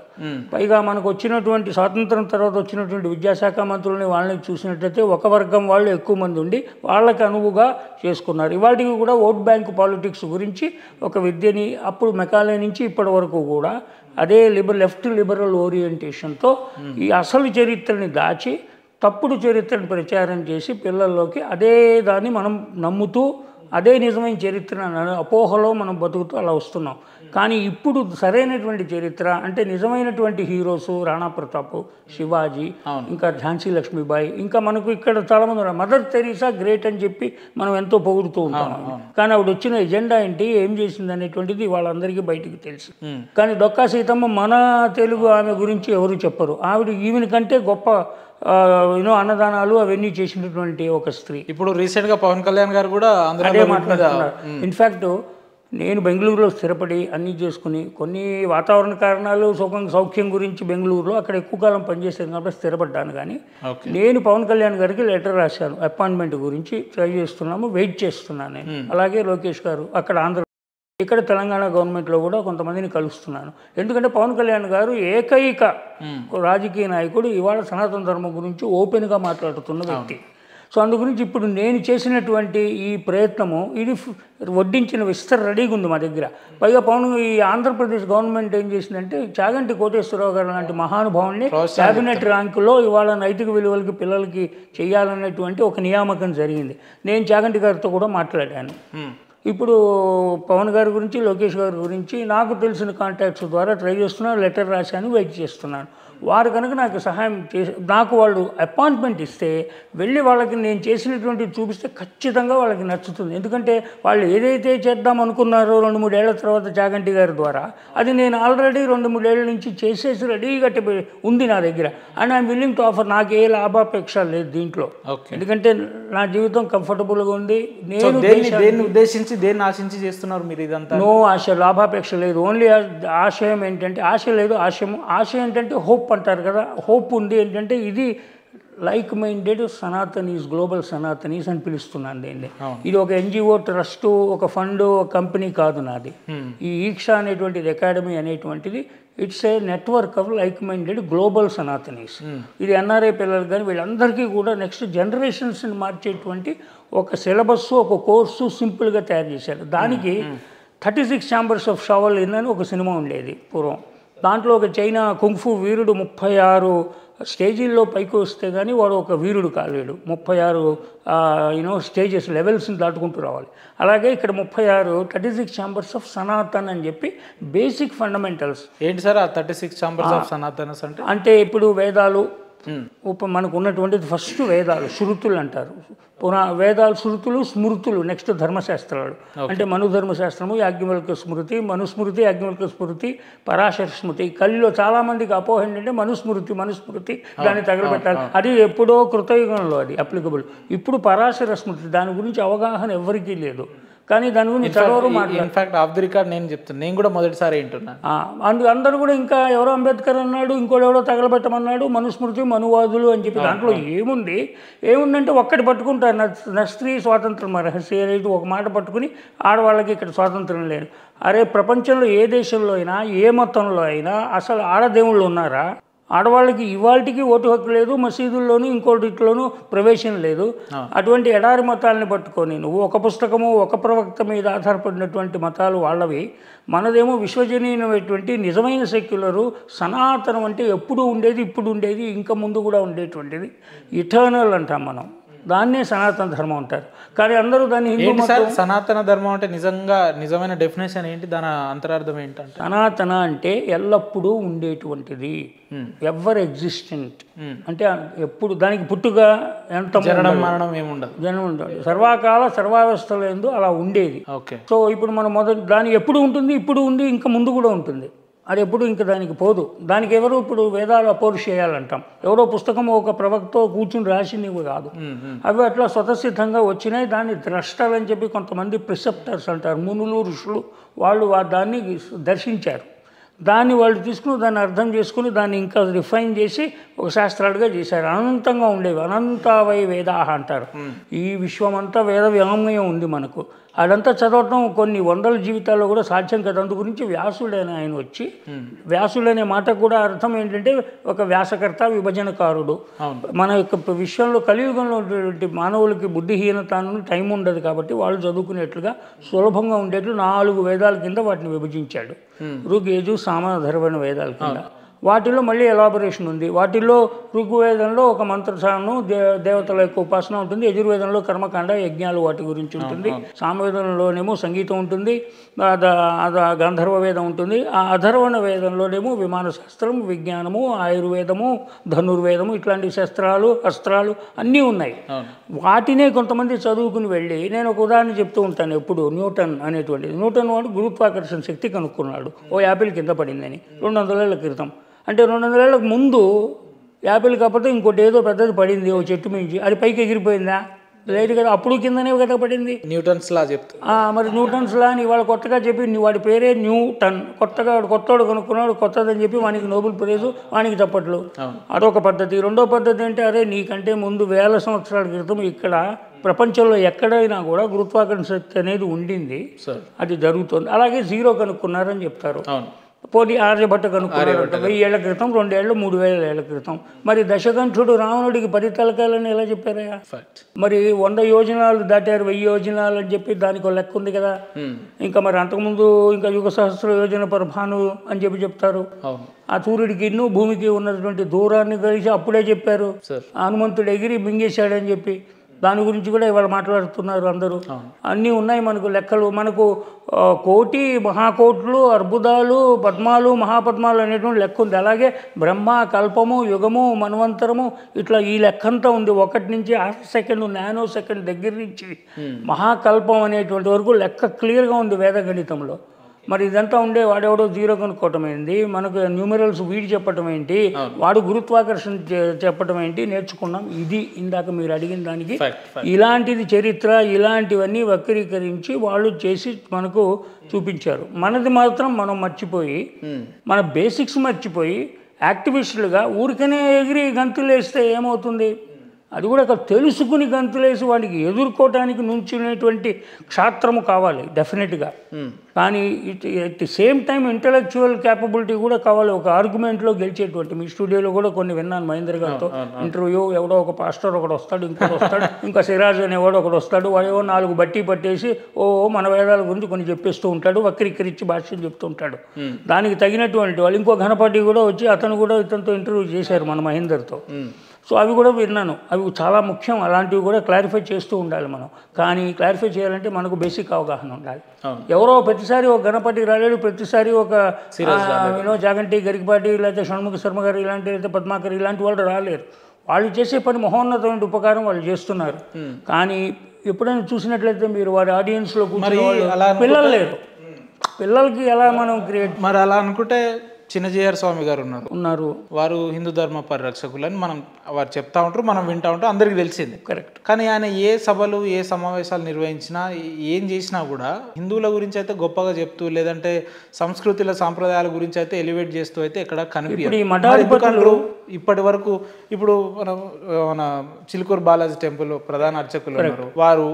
Speaker 1: పైగా మనకు వచ్చినటువంటి స్వాతంత్రం తర్వాత వచ్చినటువంటి విద్యాశాఖ మంత్రులని వాళ్ళని చూసినట్లయితే ఒక వర్గం వాళ్ళు ఎక్కువ మంది ఉండి వాళ్ళకి అనువుగా చేసుకున్నారు. ఇవాటికి కూడా ఓట్ బ్యాంక్ పాలిటిక్స్ గురించి ఒక విద్యని అప్పుడు మెకాలే నుంచి ఇప్పటి వరకు కూడా అదే లెఫ్ట్ లిబరల్ ఓరియంటేషన్తో ఈ అసలు చరిత్రని దాచి తప్పుడు చరిత్రను ప్రచారం చేసి పిల్లల్లోకి అదే దాన్ని మనం నమ్ముతూ అదే నిజమైన చరిత్ర అపోహలో మనం బతుకుతూ అలా వస్తున్నాం. కానీ ఇప్పుడు సరైనటువంటి చరిత్ర అంటే నిజమైనటువంటి హీరోస్ రాణా ప్రతాప్, శివాజీ, ఇంకా ఝాన్సీ లక్ష్మీబాయి, ఇంకా మనకు ఇక్కడ చాలామంది ఉన్నారు. మదర్ తెరీసా గ్రేట్ అని చెప్పి మనం ఎంతో పొగుడుతూ ఉంటాం. కానీ ఆవిడ వచ్చిన ఎజెండా ఏంటి, ఏం చేసింది అనేటువంటిది వాళ్ళందరికీ బయటికి తెలుసు. కానీ డొక్కా సీతమ్మ మన తెలుగు ఆమె గురించి ఎవరు చెప్పరు. ఈమెన కంటే గొప్ప అన్నదానాలు అవన్నీ చేసినటువంటి ఒక స్త్రీ.
Speaker 2: ఇప్పుడు రీసెంట్గా పవన్ కళ్యాణ్ గారు కూడా
Speaker 1: అదే మాట్లాడుతున్నారు. ఇన్ఫ్యాక్ట్ నేను బెంగళూరులో స్థిరపడి అన్నీ చేసుకుని కొన్ని వాతావరణ కారణాలు సౌఖ్యం గురించి బెంగళూరులో అక్కడ ఎక్కువ కాలం పనిచేసాను కాబట్టి స్థిరపడ్డాను. కానీ నేను పవన్ కళ్యాణ్ గారికి లెటర్ రాశాను, అపాయింట్మెంట్ గురించి ట్రై చేస్తున్నాము, వెయిట్ చేస్తున్నాను నేను. అలాగే లోకేష్ గారు అక్కడ ఆంధ్ర ఇక్కడ తెలంగాణ గవర్నమెంట్లో కూడా కొంతమందిని కలుస్తున్నాను. ఎందుకంటే పవన్ కళ్యాణ్ గారు ఏకైక రాజకీయ నాయకుడు ఇవాళ సనాతన ధర్మం గురించి ఓపెన్గా మాట్లాడుతున్న వ్యక్తి. సో అందు గురించి ఇప్పుడు నేను చేసినటువంటి ఈ ప్రయత్నము ఇది వడ్డించిన విస్తర రెడీగా ఉంది మా దగ్గర. పైగా ఈ ఆంధ్రప్రదేశ్ గవర్నమెంట్ ఏం చేసిందంటే చాగంటి కోటేశ్వరరావు గారు లాంటి మహానుభావుల్ని క్యాబినెట్ ర్యాంకులో ఇవాళ నైతిక విలువలకి పిల్లలకి చేయాలనేటువంటి ఒక నియామకం జరిగింది. నేను చాగంటి గారితో కూడా మాట్లాడాను. ఇప్పుడు పవన్ గారి గురించి, లోకేష్ గారి గురించి నాకు తెలిసిన కాంటాక్ట్స్ ద్వారా ట్రై చేస్తున్నాను, లెటర్ రాశాను, వెయిట్ చేస్తున్నాను. వారు కనుక నాకు సహాయం చేసి నాకు వాళ్ళు అపాయింట్మెంట్ ఇస్తే వెళ్ళి వాళ్ళకి నేను చేసినటువంటి చూపిస్తే ఖచ్చితంగా వాళ్ళకి నచ్చుతుంది. ఎందుకంటే వాళ్ళు ఏదైతే చేద్దాం అనుకున్నారో 2-3 ఏళ్ల తర్వాత చాగంటి గారి ద్వారా అది నేను ఆల్రెడీ 2-3 ఏళ్ళ నుంచి చేసేసి రెడీగా ఉంది నా దగ్గర. And I'm willing to offer. నాకు ఏ లాభాపేక్ష లేదు దీంట్లో, ఎందుకంటే నా జీవితం కంఫర్టబుల్గా ఉంది. నేను
Speaker 2: దేన్ని ఆశించి చేస్తున్నారు మీరు ఇదంతా?
Speaker 1: నో ఆశ, లాభాపేక్ష లేదు. ఓన్లీ ఆశయం ఏంటంటే ఆశ లేదు, ఆశ ఏంటంటే హోప్ అంటారు కదా, హోప్ ఉంది. ఏంటంటే ఇది like minded Sanatanis, global Sanatanis అని పిలుస్తున్నాను దీన్ని. ఇది ఒక ఎన్జిఓ, ట్రస్ట్, ఒక ఫండ్, ఒక కంపెనీ కాదు నాది. ఈ ఈక్షా అనేటువంటిది, అకాడమీ అనేటువంటిది it's a network of like minded global Sanatanis. ఇది ఎన్ఆర్ఐ పిల్లలు కానీ వీళ్ళందరికీ కూడా నెక్స్ట్ జనరేషన్స్ని మార్చేటువంటి ఒక సిలబస్, ఒక కోర్సు సింపుల్గా తయారు చేశారు. దానికి 36 ఛాంబర్స్ ఆఫ్ షావలిన్ అని ఒక సినిమా ఉండేది పూర్వం. దాంట్లో ఒక చైనా కుంగ్ఫు వీరుడు 36 స్టేజీల్లో పైకి వస్తే కానీ వాడు ఒక వీరుడు కాలేడు. 36 స్టేజెస్, లెవెల్స్ని దాటుకుంటూ రావాలి. అలాగే ఇక్కడ 36 ఛాంబర్స్ ఆఫ్ సనాతన్ అని చెప్పి బేసిక్ ఫండమెంటల్స్.
Speaker 2: ఏంటి సార్ ఆ 36 ఛాంబర్స్ ఆఫ్ సనాతనస్ అంటే?
Speaker 1: అంటే ఇప్పుడు వేదాలు మనకు ఉన్నటువంటిది ఫస్ట్ వేదాలు, శృతులు అంటారు. వేదాలు, శృతులు, స్మృతులు, నెక్స్ట్ ధర్మశాస్త్రాలు. అంటే మనుధర్మశాస్త్రము, యాజ్ఞవల్క్య స్మృతి, మనుస్మృతి, యాజ్ఞవల్క్య స్మృతి, పరాశర స్మృతి. కలిలో చాలామందికి అపోహ ఏంటంటే మనుస్మృతి దాన్ని తగలబెట్టాలి. అది ఎప్పుడో కృతయుగంలో అది అప్లికబుల్. ఇప్పుడు పరాశర స్మృతి, దాని గురించి అవగాహన ఎవరికీ లేదు. కానీ దాని గురించి చదవరు మాట్లాడారు.
Speaker 2: ఇన్ఫాక్ట్ ఆఫ్ ది రికార్డ్ నేను చెప్తాను, నేను కూడా మొదటిసారి వింటున్నాను.
Speaker 1: అందరూ కూడా ఇంకా ఎవరో అంబేద్కర్ అన్నాడు, ఇంకోటి ఎవరో తగలబెట్టమన్నాడు, మనుస్మృతి, మనువాదులు అని చెప్పి. దాంట్లో ఏముందంటే ఒక్కటి పట్టుకుంటారు, నా స్త్రీ స్వాతంత్రం రహస్య అనేది ఒక మాట పట్టుకుని ఆడవాళ్ళకి ఇక్కడ స్వాతంత్రం లేదు. అరే ప్రపంచంలో ఏ దేశంలో అయినా, ఏ మతంలో అయినా అసలు ఆడదేవుళ్ళు ఉన్నారా? ఆడవాళ్ళకి ఇవాళకి ఓటు హక్కు లేదు, మసీదుల్లోనూ ఇంకోటిలోనూ ప్రవేశం లేదు. అటువంటి ఎడారి మతాలని పట్టుకొని నువ్వు ఒక పుస్తకము, ఒక ప్రవక్త మీద ఆధారపడినటువంటి మతాలు వాళ్ళవి. మనదేమో విశ్వజనీయమైనటువంటి నిజమైన సెక్యులరు సనాతనం అంటే ఎప్పుడు ఉండేది, ఇప్పుడు ఉండేది, ఇంకా ముందు కూడా ఉండేటువంటిది, ఇటర్నల్ అంటాం మనం. దాన్నే సనాతన ధర్మం అంటారు. కానీ అందరూ దాన్ని
Speaker 2: సనాతన ధర్మం అంటే నిజమైన డెఫినేషన్ ఏంటి, దాని అంతరార్థం ఏంటంటే?
Speaker 1: సనాతన అంటే ఎల్లప్పుడూ ఉండేటువంటిది, ఎవర్ ఎగ్జిస్టెంట్. అంటే ఎప్పుడు దానికి పుట్టుగా ఎంత
Speaker 2: జననం మరణం ఏముండదు,
Speaker 1: జనం ఉండదు, సర్వకాల సర్వావస్థలో ఏందో అలా ఉండేది. సో ఇప్పుడు మనం దాని ఎప్పుడు ఉంటుంది, ఇప్పుడు ఉంది, ఇంకా ముందు కూడా ఉంటుంది. అది ఎప్పుడు ఇంకా దానికి పోదు. దానికి ఎవరు ఇప్పుడు వేదాలు అపౌరుషేయాలంటాం. ఎవరో పుస్తకం ఒక ప్రవక్తో కూర్చుని రాసినవి కాదు, అవి అట్లా స్వతసిద్ధంగా వచ్చినాయి. దాన్ని ద్రష్టలని చెప్పి కొంతమంది ప్రిసెప్టర్స్ అంటారు, మునులు, ఋషులు, వాళ్ళు దాన్ని దర్శించారు. దాన్ని వాళ్ళు తీసుకుని దాన్ని అర్థం చేసుకుని దాన్ని ఇంకా రిఫైన్ చేసి ఒక శాస్త్రాలుగా చేశారు. అనంతంగా ఉండేవి, అనంతావై వేదాహ అంటారు. ఈ విశ్వమంతా వేద వ్యామయం ఉంది మనకు. అదంతా చదవటం కొన్ని వందల జీవితాల్లో కూడా సాధ్యం కదా. అందు గురించి వ్యాసుడైన ఆయన వచ్చి, వ్యాసుడనే మాటకు కూడా అర్థం ఏంటంటే ఒక వ్యాసకర్త, విభజనకారుడు. మన యొక్క విశ్వంలో కలియుగంలో ఉండేటువంటి మానవులకి బుద్ధిహీనత టైం ఉండదు కాబట్టి వాళ్ళు చదువుకునేట్లుగా సులభంగా ఉండేట్లు 4 వేదాల కింద వాటిని విభజించాడు. ఋగ్యజు, సామ, అథర్వణ వేదాల కింద. వాటిల్లో మళ్ళీ ఎలాబొరేషన్ ఉంది. వాటిల్లో ఋగ్వేదంలో ఒక మంత్రసాను, దేవతల యొక్క ఉపాసన ఉంటుంది. యజుర్వేదంలో కర్మకాండ, యజ్ఞాలు వాటి గురించి ఉంటుంది. సామవేదంలోనేమో సంగీతం ఉంటుంది, గంధర్వ వేదం ఉంటుంది. ఆ అథర్వణ వేదంలోనేమో విమాన శాస్త్రం, విజ్ఞానము, ఆయుర్వేదము, ధనుర్వేదము, ఇట్లాంటి శస్త్రాలు, అస్త్రాలు అన్నీ ఉన్నాయి. వాటినే కొంతమంది చదువుకుని వెళ్ళి, నేను ఒక ఉదాహరణ చెప్తూ ఉంటాను ఎప్పుడు, న్యూటన్ అనేటువంటిది. న్యూటన్ వాడు గురుత్వాకర్షణ శక్తి కనుక్కున్నాడు. ఓ యాపిల్ కింద పడిందని 200 ఏళ్ల క్రితం. అంటే 200 ఏళ్ళకు ముందు యాపిల్ కాకపోతే ఇంకోటి ఏదో పెద్దది పడింది ఓ చెట్టు మించి, అది పైకి ఎగిరిపోయిందా? లేదు కదా, అప్పుడు కిందనే కదా పడింది.
Speaker 2: న్యూటన్స్ లా చెప్తా.
Speaker 1: మరి న్యూటన్స్ లా అని ఇవాళ కొత్తగా చెప్పి వాడి పేరే న్యూటన్, కొత్తగా కొత్తోడు కనుక్కున్నాడు, కొత్తదని చెప్పి వానికి నోబెల్ ప్రైజు, వానికి చప్పట్లు. అదొక పద్ధతి. రెండో పద్ధతి అంటే అరే నీకంటే ముందు వేల సంవత్సరాల క్రితం ఇక్కడ ప్రపంచంలో ఎక్కడైనా కూడా గురుత్వాకర్షణ శక్తి అనేది ఉండింది, అది జరుగుతుంది. అలాగే జీరో కనుక్కున్నారని చెప్తారు. పోటీ ఆర్యభట్ట కనుక్కున్నాడు 1000 ఏళ్ల క్రితం, 2 ఏళ్ళు, 3000 ఏళ్ల క్రితం. మరి దశకంఠుడు రావణుడికి 10 తలకాయలని ఎలా చెప్పారయ్యా? మరి 100 యోజనాలు దాటారు, 1000 యోజనాలు అని చెప్పి దానికి ఒక లెక్క ఉంది కదా. ఇంకా మరి అంతకుముందు ఇంకా యుగ సహస్ర యోజన పరభాను అని చెప్పి చెప్తారు. ఆ సూర్యుడికి భూమికి ఉన్నటువంటి దూరాన్ని కలిసి అప్పుడే చెప్పారు. హనుమంతుడు ఎగిరి మింగేశాడని చెప్పి దాని గురించి కూడా ఇవాళ మాట్లాడుతున్నారు అందరూ. అన్నీ ఉన్నాయి మనకు లెక్కలు. మనకు కోటి, మహాకోట్లు, అర్బుదాలు, పద్మాలు, మహాపద్మాలు అనేటువంటి లెక్క ఉంది. అలాగే బ్రహ్మ, కల్పము, యుగము, మన్వంతరము, ఇట్లా ఈ లెక్కంతా ఉంది. 1 నుంచి 1/2 సెకండ్, నానో సెకండ్ దగ్గర నుంచి మహాకల్పం అనేటువంటి వరకు లెక్క క్లియర్గా ఉంది వేద గణితంలో. మరి ఇదంతా ఉండే వాడెవడో జీరో కనుక్కోవటం ఏంటి, మనకు న్యూమరల్స్ వీడి చెప్పటం ఏంటి, వాడు గురుత్వాకర్షణ చెప్పటం ఏంటి నేర్చుకున్నాం. ఇది ఇందాక మీరు అడిగిన దానికి ఇలాంటిది చరిత్ర, ఇలాంటివన్నీ వక్రీకరించి వాళ్ళు చేసి మనకు చూపించారు. మనది మాత్రం మనం మర్చిపోయి, మన బేసిక్స్ మర్చిపోయి యాక్టివిస్టులుగా ఊరికనే ఎగిరి గంతులేస్తే ఏమవుతుంది? అది కూడా తెలుసుకుని గంతులేసి వాడికి ఎదుర్కోవటానికి నుంచునేటువంటి క్షాత్రము కావాలి డెఫినెట్గా. కానీ at the same time intellectual capability కూడా కావాలి, ఒక ఆర్గ్యుమెంట్లో గెలిచేటువంటి. మీ స్టూడియోలో కూడా కొన్ని విన్నాను మహేంద్ర గారితో ఇంటర్వ్యూ. ఎవడో ఒక పాస్టర్ ఒకడు వస్తాడు, ఇంకోటి వస్తాడు, ఇంకా సిరాజ్ అనేవాడు ఒకడు వస్తాడు. వాడేవో 4 బట్టి పట్టేసి మన వేదాల గురించి కొన్ని చెప్పేస్తూ ఉంటాడు, వక్రీకరించి భాష్యం చెప్తూ ఉంటాడు. దానికి తగినటువంటి వాళ్ళు ఇంకో ఘనపాటి కూడా వచ్చి అతను కూడా ఇతనితో ఇంటర్వ్యూ చేశారు మన మహేందర్తో. సో అవి కూడా విన్నాను. అవి చాలా ముఖ్యం. అలాంటివి కూడా క్లారిఫై చేస్తూ ఉండాలి మనం. కానీ క్లారిఫై చేయాలంటే మనకు బేసిక్ అవగాహన ఉండాలి. ఎవరో ప్రతిసారి ఒక గణపతి రాలేడు, ప్రతిసారి ఒక జాగంటి, గరికపాటి, లేకపోతే షణ్ముఖ శర్మ గారు ఇలాంటి, లేకపోతే పద్మాకర్ ఇలాంటి వాళ్ళు రాలేరు. వాళ్ళు చేసే పని మహోన్నతమైన ఉపకారం వాళ్ళు చేస్తున్నారు. కానీ ఎప్పుడైనా చూసినట్లయితే మీరు వారి ఆడియన్స్లో కూర్చుని పిల్లలు లేరు. పిల్లలకి ఎలా మనం క్రియేట్
Speaker 2: మరి అలా అనుకుంటే చిన్నజీఆర్ స్వామి గారు ఉన్నారు, వారు హిందూ ధర్మ పరిరక్షకులని మనం వారు చెప్తా ఉంటారు, మనం వింటా ఉంటాం, అందరికి తెలిసింది.
Speaker 1: కరెక్ట్.
Speaker 2: కానీ ఆయన ఏ సభలు, ఏ సమావేశాలు నిర్వహించినా, ఏం చేసినా కూడా హిందువుల గురించి అయితే గొప్పగా చెప్తూ, లేదంటే సంస్కృతుల సాంప్రదాయాల గురించి అయితే ఎలివేట్ చేస్తూ అయితే ఎక్కడ కనిపించదు. ఇప్పటి వరకు ఇప్పుడు మన చిలుకూరు బాలాజీ టెంపుల్ ప్రధాన అర్చకులు ఉన్నారు, వారు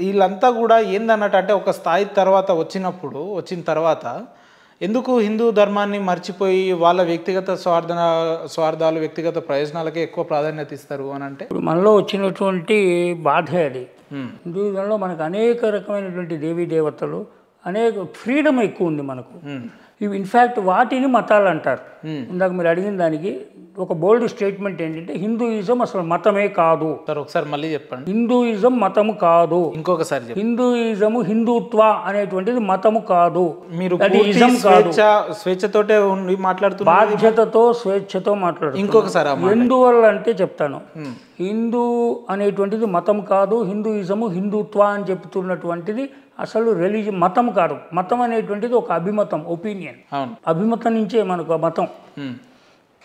Speaker 2: వీళ్ళంతా కూడా ఏందన్నట్టు అంటే ఒక స్థాయి తర్వాత వచ్చిన తర్వాత ఎందుకు హిందూ ధర్మాన్ని మర్చిపోయి వాళ్ళ వ్యక్తిగత స్వార్థాలు, వ్యక్తిగత ప్రయోజనాలకే ఎక్కువ ప్రాధాన్యత ఇస్తారు అని అంటే
Speaker 1: ఇప్పుడు మనలో వచ్చినటువంటి బాధ అది. హిందూధంలో మనకు అనేక రకమైనటువంటి దేవీ దేవతలు, అనేక ఫ్రీడమ్ ఎక్కువ ఉంది మనకు. ఇవి ఇన్ఫ్యాక్ట్ వాటిని మతాలు అంటారు. ఇందాక మీరు అడిగిన దానికి ఒక బోల్డ్ స్టేట్మెంట్ ఏంటంటే హిందూయిజం అసలు మతమే కాదు.
Speaker 2: సార్ ఒకసారి మళ్ళీ చెప్పండి.
Speaker 1: హిందూయిజం మతము కాదు.
Speaker 2: ఇంకొకసారి
Speaker 1: హిందూయిజము, హిందుత్వ అనేటువంటిది మతము కాదు.
Speaker 2: మీరు స్వేచ్ఛతోటే మాట్లాడుతున్నారు,
Speaker 1: బాధ్యతతో స్వేచ్ఛతో మాట్లాడుతున్నారు.
Speaker 2: ఇంకొకసారి
Speaker 1: ఎందువల్ల అంటే చెప్తాను. హిందూ అనేటువంటిది మతం కాదు, హిందూయిజము హిందుత్వ అని చెప్తున్నటువంటిది అసలు రిలీజియన్, మతం కాదు. మతం అనేటువంటిది ఒక అభిమతం, ఒపీనియన్. అభిమతం నుంచే మనకు మతం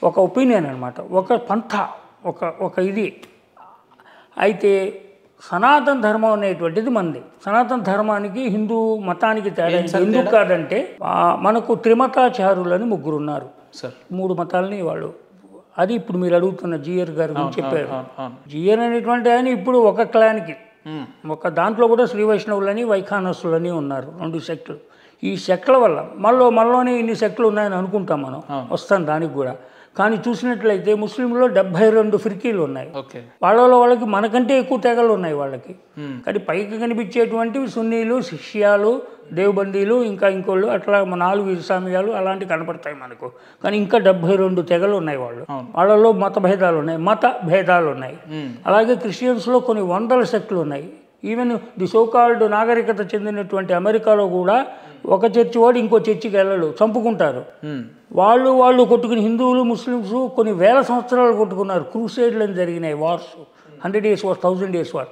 Speaker 1: ఒక ఒపీనియన్ అనమాట, ఒక పంథ, ఒక ఇది. అయితే సనాతన ధర్మం అనేటువంటిది మంది. సనాతన ధర్మానికి హిందూ మతానికి తేడా ఎందుకు కాదంటే మనకు త్రిమతాచారులని 3 ఉన్నారు. 3 మతాలని వాళ్ళు. అది ఇప్పుడు మీరు అడుగుతున్న జిఆర్ గారి గురించి చెప్పారు. జిఆర్ అనేటువంటి ఆయన ఇప్పుడు ఒక క్లాన్కి, ఒక దాంట్లో కూడా శ్రీ వైష్ణవులని, వైఖానసులని ఉన్నారు, 2 సెక్టులు. ఈ సెక్టుల వల్ల మనలోనే ఇన్ని సెక్టులు ఉన్నాయని అనుకుంటాం మనం, వస్తాం దానికి కూడా. కానీ చూసినట్లయితే ముస్లింలో 72 ఫిర్కీలు ఉన్నాయి. వాళ్ళకి మనకంటే ఎక్కువ తెగలు ఉన్నాయి వాళ్ళకి. కానీ పైకి కనిపించేటువంటివి సున్నీలు, షియాలు, దేవబందీలు, ఇంకా ఇంకోళ్ళు, అట్లా 4 ఇస్లామియాలు అలాంటివి కనపడతాయి మనకు. కానీ ఇంకా 72 తెగలు ఉన్నాయి వాళ్ళలో మత భేదాలు ఉన్నాయి. అలాగే క్రిస్టియన్స్లో కొన్ని 100 సెక్టులు ఉన్నాయి. ఈవెన్ ది సోకాల్డ్ నాగరికత చెందినటువంటి అమెరికాలో కూడా ఒక చర్చి వాడు ఇంకో చర్చికి వెళ్ళడు, చంపుకుంటారు. వాళ్ళు కొట్టుకుని, హిందువులు ముస్లిమ్స్ కొన్ని వేల సంవత్సరాలు కొట్టుకున్నారు. క్రూసేడ్లు అని జరిగినాయి, wars, 100 years war, 1000 years war.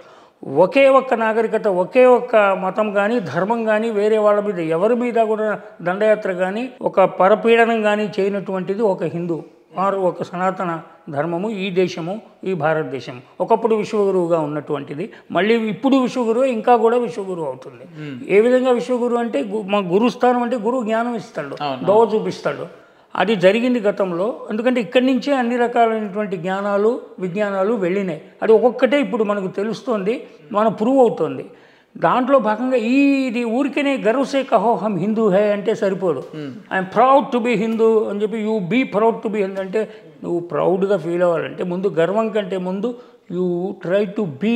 Speaker 1: ఒకే ఒక్క నాగరికత, ఒకే ఒక్క మతం కానీ ధర్మం కానీ వేరే వాళ్ళ మీద ఎవరి మీద కూడా దండయాత్ర కానీ ఒక పరపీడనం కానీ చేయనటువంటిది ఒక హిందూ వారు, ఒక సనాతన ధర్మము ఈ దేశము, ఈ భారతదేశం. ఒకప్పుడు విశ్వగురువుగా ఉన్నటువంటిది మళ్ళీ ఇప్పుడు విశ్వగురువు ఇంకా కూడా విశ్వగురువు అవుతుంది. ఏ విధంగా విశ్వగురువు అంటే మా గురుస్థానం అంటే గురువు జ్ఞానం ఇస్తాడు, దోవ చూపిస్తాడు. అది జరిగింది గతంలో. ఎందుకంటే ఇక్కడి నుంచే అన్ని రకాలైనటువంటి జ్ఞానాలు విజ్ఞానాలు వెళ్ళినాయి. అది ఒక్కొక్కటే ఇప్పుడు మనకు తెలుస్తోంది, మన ప్రూవ్ అవుతుంది. దాంట్లో భాగంగా ఇది ఊరికనే గర్వసే కహో హమ్ హిందూ హే అంటే సరిపోదు. I'm proud to be Hindu అని చెప్పి you be proud to be Hindu అంటే నువ్వు ప్రౌడ్గా ఫీల్ అవ్వాలంటే ముందు గర్వం కంటే ముందు you try to be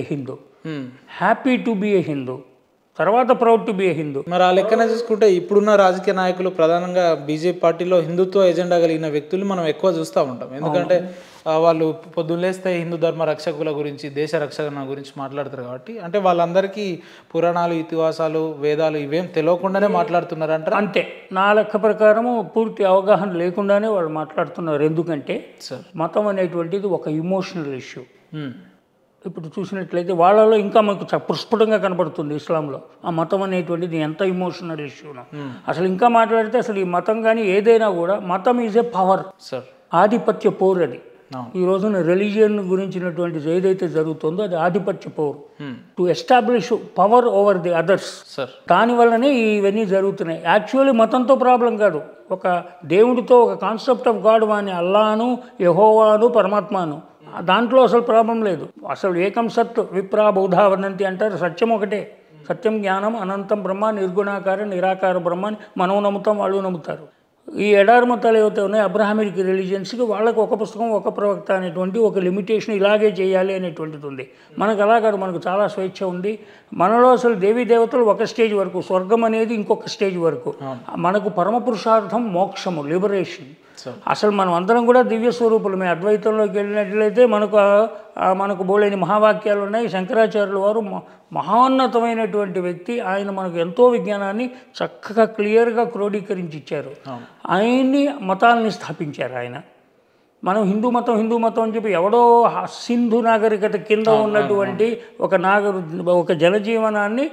Speaker 1: a Hindu, happy to be a Hindu, తర్వాత proud to be a Hindu.
Speaker 2: మరి ఆ లెక్కన చూసుకుంటే ఇప్పుడున్న రాజకీయ నాయకులు ప్రధానంగా బీజేపీ పార్టీలో హిందుత్వ ఎజెండా కలిగిన వ్యక్తులు మనం ఎక్కువ చూస్తూ ఉంటాం. ఎందుకంటే వాళ్ళు పొద్దున్నేస్తే హిందూ ధర్మ రక్షకుల గురించి, దేశ రక్షణ గురించి మాట్లాడతారు కాబట్టి, అంటే వాళ్ళందరికీ పురాణాలు, ఇతిహాసాలు, వేదాలు ఇవేం తెలియకుండానే మాట్లాడుతున్నారు అంటారు.
Speaker 1: అంతే, నా లెక్క ప్రకారము పూర్తి అవగాహన లేకుండానే వాళ్ళు మాట్లాడుతున్నారు. ఎందుకంటే మతం అనేటువంటిది ఒక ఇమోషనల్ ఇష్యూ. ఇప్పుడు చూసినట్లయితే వాళ్ళలో ఇంకా మనకు ప్రస్ఫుటంగా కనబడుతుంది ఇస్లాంలో ఆ మతం అనేటువంటిది ఎంత ఇమోషనల్ ఇష్యూనో. అసలు ఇంకా మాట్లాడితే అసలు ఈ మతం కానీ ఏదైనా కూడా మతం ఈజ్ ఏ పవర్, ఆధిపత్య పోరు. అది ఈ రోజున రిలీజియన్ గురించినటువంటి ఏదైతే జరుగుతుందో అది ఆధిపత్య పోరు, to establish power over the others. దానివల్లనే ఇవన్నీ జరుగుతున్నాయి. యాక్చువల్లీ మతంతో ప్రాబ్లం కాదు, ఒక దేవుడితో ఒక కాన్సెప్ట్ ఆఫ్ గాడ్ వాని అల్లాను, యెహోవాను, పరమాత్మను, దాంట్లో అసలు ప్రాబ్లం లేదు. అసలు ఏకం సత్ విప్రా బౌధా వదంతి అంటారు. సత్యం ఒకటే, సత్యం జ్ఞానం అనంతం బ్రహ్మ, నిర్గుణాకార నిరాకార బ్రహ్మ అని మనం నమ్ముతాం, వాళ్ళు నమ్ముతారు. ఈ ఎడారి మతాలు ఏవైతే ఉన్నాయో అబ్రహామిక్ రిలీజియన్స్కి వాళ్ళకి ఒక పుస్తకం ఒక ప్రవక్త అనేటువంటి ఒక లిమిటేషన్ ఇలాగే చేయాలి అనేటువంటిది ఉంది. మనకు అలా కాదు, మనకు చాలా స్వేచ్ఛ ఉంది. మనలో అసలు దేవీ దేవతలు ఒక స్టేజ్ వరకు, స్వర్గం అనేది ఇంకొక స్టేజ్ వరకు. మనకు పరమ పురుషార్థం మోక్షము, లిబరేషన్. అసలు మనం అందరం కూడా దివ్య స్వరూపులమే. అద్వైతంలోకి వెళ్ళినట్లయితే మనకు బోలేని మహావాక్యాలు ఉన్నాయి. శంకరాచార్యుల వారు మహోన్నతమైనటువంటి వ్యక్తి. ఆయన మనకు ఎంతో విజ్ఞానాన్ని చక్కగా క్లియర్గా క్రోడీకరించి ఇచ్చారు. ఆయన్ని మతాలని స్థాపించారు ఆయన. మనం హిందూ మతం అని చెప్పి ఎవడో సింధు నాగరికత కింద ఉన్నటువంటి ఒక జనజీవనాన్ని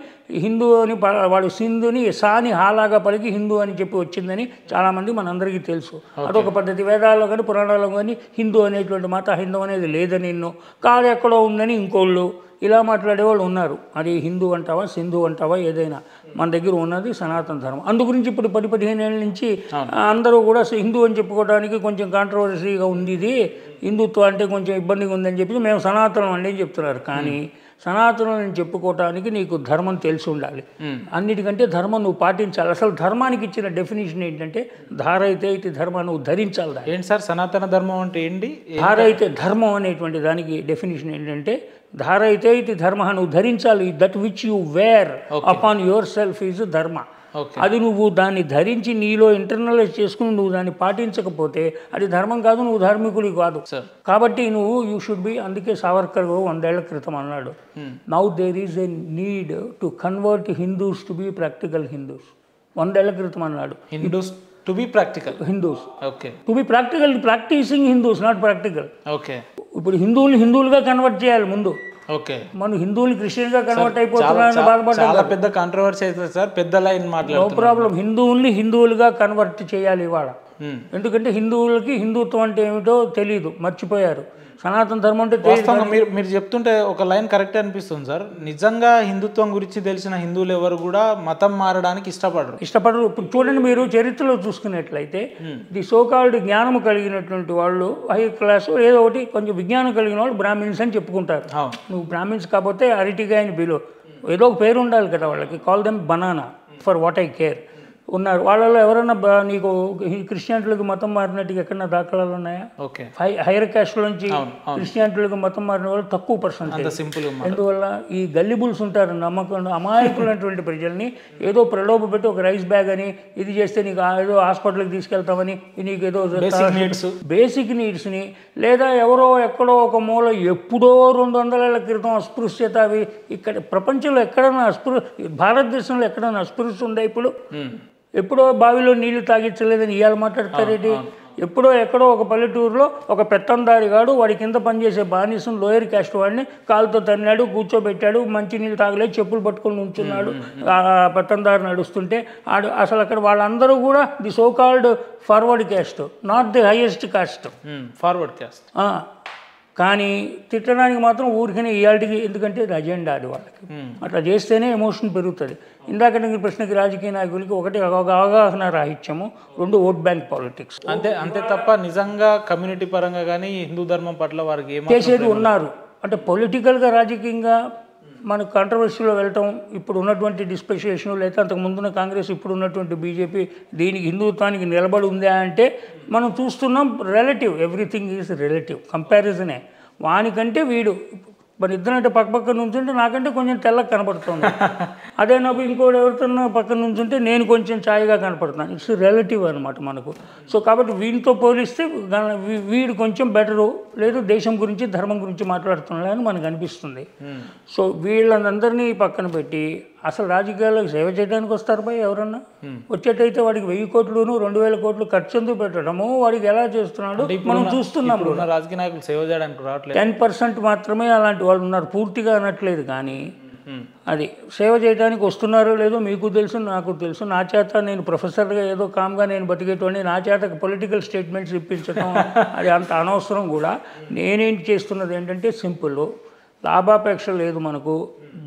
Speaker 1: హిందూ అని వాడు సింధుని సాని హాలాగా పలికి హిందూ అని చెప్పి వచ్చిందని చాలామంది మనందరికీ తెలుసు. అదొక పద్ధతి. వేదాల్లో కానీ పురాణాల్లో కానీ హిందూ అనేటువంటి మాట, హిందూ అనేది లేదని, కాదు ఎక్కడో ఉందని ఇంకోళ్ళు ఇలా మాట్లాడేవాళ్ళు ఉన్నారు. అది హిందూ అంటావా, సింధు అంటావా, ఏదైనా మన దగ్గర ఉన్నది సనాతన ధర్మం. అందు గురించి ఇప్పుడు 10-15 ఏళ్ళ నుంచి అందరూ కూడా హిందూ అని చెప్పుకోవడానికి కొంచెం కాంట్రవర్సీగా ఉంది. ఇది హిందుత్వం అంటే కొంచెం ఇబ్బందిగా ఉందని చెప్పి మేము సనాతనం అండి అని చెప్తున్నారు. కానీ సనాతనం అని చెప్పుకోవటానికి నీకు ధర్మం తెలిసి ఉండాలి. అన్నిటికంటే ధర్మం నువ్వు పాటించాలి. అసలు ధర్మానికి ఇచ్చిన డెఫినేషన్ ఏంటంటే ధారైతే ఇది ధర్మం, నువ్వు ధరించాలి.
Speaker 2: ఏంటి సార్ సనాతన ధర్మం అంటే ఏంటి?
Speaker 1: ధారైతే ధర్మం అనేటువంటి దానికి డెఫినేషన్ ఏంటంటే ధారైతే ఇది ధర్మ, నువ్వు ధరించాలి. That which you wear upon yourself is dharma. అది నువ్వు దాన్ని ధరించి నీలో ఇంటర్నలైజ్ చేసుకుని నువ్వు దాన్ని పాటించకపోతే అది ధర్మం కాదు, నువ్వు ధార్మికుడి కాదు. కాబట్టి నువ్వు యూ షుడ్ బి. అందుకే సావర్కర్ 100 ఏళ్ల క్రితం అన్నాడు, now there is a need to convert Hindus to be practical Hindus. 100 ఏళ్ల క్రితం అన్నాడు.
Speaker 2: Hindus to be practical Hindus,
Speaker 1: to be practical, practising Hindus, not practical.
Speaker 2: Okay,
Speaker 1: ఇప్పుడు హిందువులుగా కన్వర్ట్ చేయాలి ముందు.
Speaker 2: ఓకే,
Speaker 1: మనం హిందువులు క్రిస్టియన్గా కన్వర్ట్ అయిపోతున్నారని బాధపడ్డా
Speaker 2: పెద్ద కాంట్రవర్సీ అవుతుంది సార్, పెద్ద లైన్ మాట్లాడు.
Speaker 1: No problem. హిందువులుగా కన్వర్ట్ చేయాలి ఇవాళ. ఎందుకంటే హిందువులకి హిందుత్వం అంటే ఏమిటో తెలియదు, మర్చిపోయారు. సనాతన ధర్మం అంటే
Speaker 2: మీరు చెప్తుంటే ఒక లైన్ కరెక్ట్ అనిపిస్తుంది సార్. నిజంగా హిందుత్వం గురించి తెలిసిన హిందువులు ఎవరు కూడా మతం మారడానికి ఇష్టపడరు. ఇప్పుడు
Speaker 1: చూడండి, మీరు చరిత్రలో చూసుకున్నట్లయితే ది సోకాల్డ్ జ్ఞానము కలిగినటువంటి వాళ్ళు హై క్లాస్ ఏదో ఒకటి కొంచెం విజ్ఞానం కలిగిన వాళ్ళు బ్రాహ్మిన్స్ అని చెప్పుకుంటారు. నువ్వు బ్రాహ్మిన్స్ కాకపోతే అరటికాయని బిలో ఏదో ఒక పేరు ఉండాలి కదా వాళ్ళకి. Call them banana for what I care ఉన్నారు. వాళ్ళలో ఎవరన్నా నీకు క్రిస్టియానిటీలకు మతం మారినట్టుగా ఎక్కడన్నా దాఖలాలు ఉన్నాయా?
Speaker 2: ఓకే,
Speaker 1: హైయర్ క్యాస్ట్ నుంచి క్రిస్టియానిటీలకు మతం మారిన వాళ్ళు తక్కువ పర్సెంటేజ్. ఎందువల్ల ఈ గల్లిబుల్స్ ఉంటారు, నమ్మకం అమాయకులైనటువంటి ప్రజల్ని ఏదో ప్రలోభ పెట్టి ఒక రైస్ బ్యాగ్ అని ఇది చేస్తే నీకు ఏదో హాస్పిటల్కి తీసుకెళ్తామని, నీకు ఏదో బేసిక్ నీడ్స్ని, లేదా ఎవరో ఎక్కడో ఒక మూల ఎప్పుడో 200 ఏళ్ల క్రితం అస్పృశ్యత, అవి ఇక్కడ ప్రపంచంలో ఎక్కడన్నా భారతదేశంలో ఎక్కడన్నా అస్పృశ్యత ఉందా? ఇప్పుడు ఎప్పుడో బావిలో నీళ్లు తాగించలేదని ఇవాళ మాట్లాడతారేంటి? ఎప్పుడో ఎక్కడో ఒక పల్లెటూరులో ఒక పెత్తందారిగాడు వాడి కింద పనిచేసే బానిసం లోయర్ క్యాస్ట్ వాడిని కాలుతో తన్నాడు, కూర్చోబెట్టాడు, మంచినీళ్ళు తాగలేదు, చెప్పులు పట్టుకొని ఉంచున్నాడు, పెత్తందారి నడుస్తుంటే అసలు అక్కడ వాళ్ళందరూ కూడా the so called forward caste, not the highest cost,
Speaker 2: forward caste.
Speaker 1: కానీ తిట్టడానికి మాత్రం ఊరికనే ఇయాల్టికి, ఎందుకంటే అది అజెండా అది వాళ్ళకి. అట్లా చేస్తేనే ఎమోషన్ పెరుగుతుంది. ఇందాక ప్రశ్నకి రాజకీయ నాయకులకి ఒకటి అవగాహన రాహిత్యము, 2 ఓట్ బ్యాంక్ పాలిటిక్స్.
Speaker 2: అంతే తప్ప నిజంగా కమ్యూనిటీ పరంగా కానీ హిందూ ధర్మం పట్ల వారికి
Speaker 1: చేసేది ఉన్నారు. అంటే పొలిటికల్గా రాజకీయంగా మనకు కాంట్రవర్సీలో వెళ్ళటం, ఇప్పుడు ఉన్నటువంటి డిస్పెషేషన్, లేకపోతే అంతకు ముందున్న కాంగ్రెస్, ఇప్పుడు ఉన్నటువంటి బీజేపీ దీనికి హిందుత్వానికి నిలబడి ఉందా అంటే మనం చూస్తున్నాం. రిలేటివ్, ఎవ్రీథింగ్ ఈజ్ రిలేటివ్, కంపారిజనే. వానికంటే వీడు మరి ఇద్దరంటే పక్క నుంచుంటే నాకంటే కొంచెం తెల్లగా కనపడుతుంది, అదే నాకు ఇంకోటి ఎవరితో పక్కన నుంచుంటే నేను కొంచెం ఛాయగా కనపడుతున్నాను. ఇట్స్ రిలేటివ్ అనమాట మనకు. సో కాబట్టి వీడితో పోలిస్తే వీడు కొంచెం బెటరు, లేదు దేశం గురించి ధర్మం గురించి మాట్లాడుతున్నాడని మనకు అనిపిస్తుంది. సో వీళ్ళందరినీ పక్కన పెట్టి అసలు రాజకీయాలకు సేవ చేయడానికి వస్తారు పై ఎవరన్నా వచ్చేటైతే వాడికి 1000 కోట్లు 2000 కోట్లు ఖర్చు ఎందుకు పెట్టడము, వాడికి ఎలా చేస్తున్నాడు మనం చూస్తున్నాం.
Speaker 2: రాజకీయ నాయకులు సేవ చేయడానికి రావట్లేదు,
Speaker 1: 10% మాత్రమే అలాంటి వాళ్ళు ఉన్నారు, పూర్తిగా అనట్లేదు. కానీ అది సేవ చేయడానికి వస్తున్నారో లేదో మీకు తెలుసు, నాకు తెలుసు. నా చేత నేను ప్రొఫెసర్గా ఏదో కామ్గా నేను బతికేటోని, నా చేత పొలిటికల్ స్టేట్మెంట్స్ ఇప్పించడం అది అంత అనవసరం కూడా. నేనేంటి చేస్తున్నది ఏంటంటే సింపుల్, లాభాపేక్ష లేదు మనకు,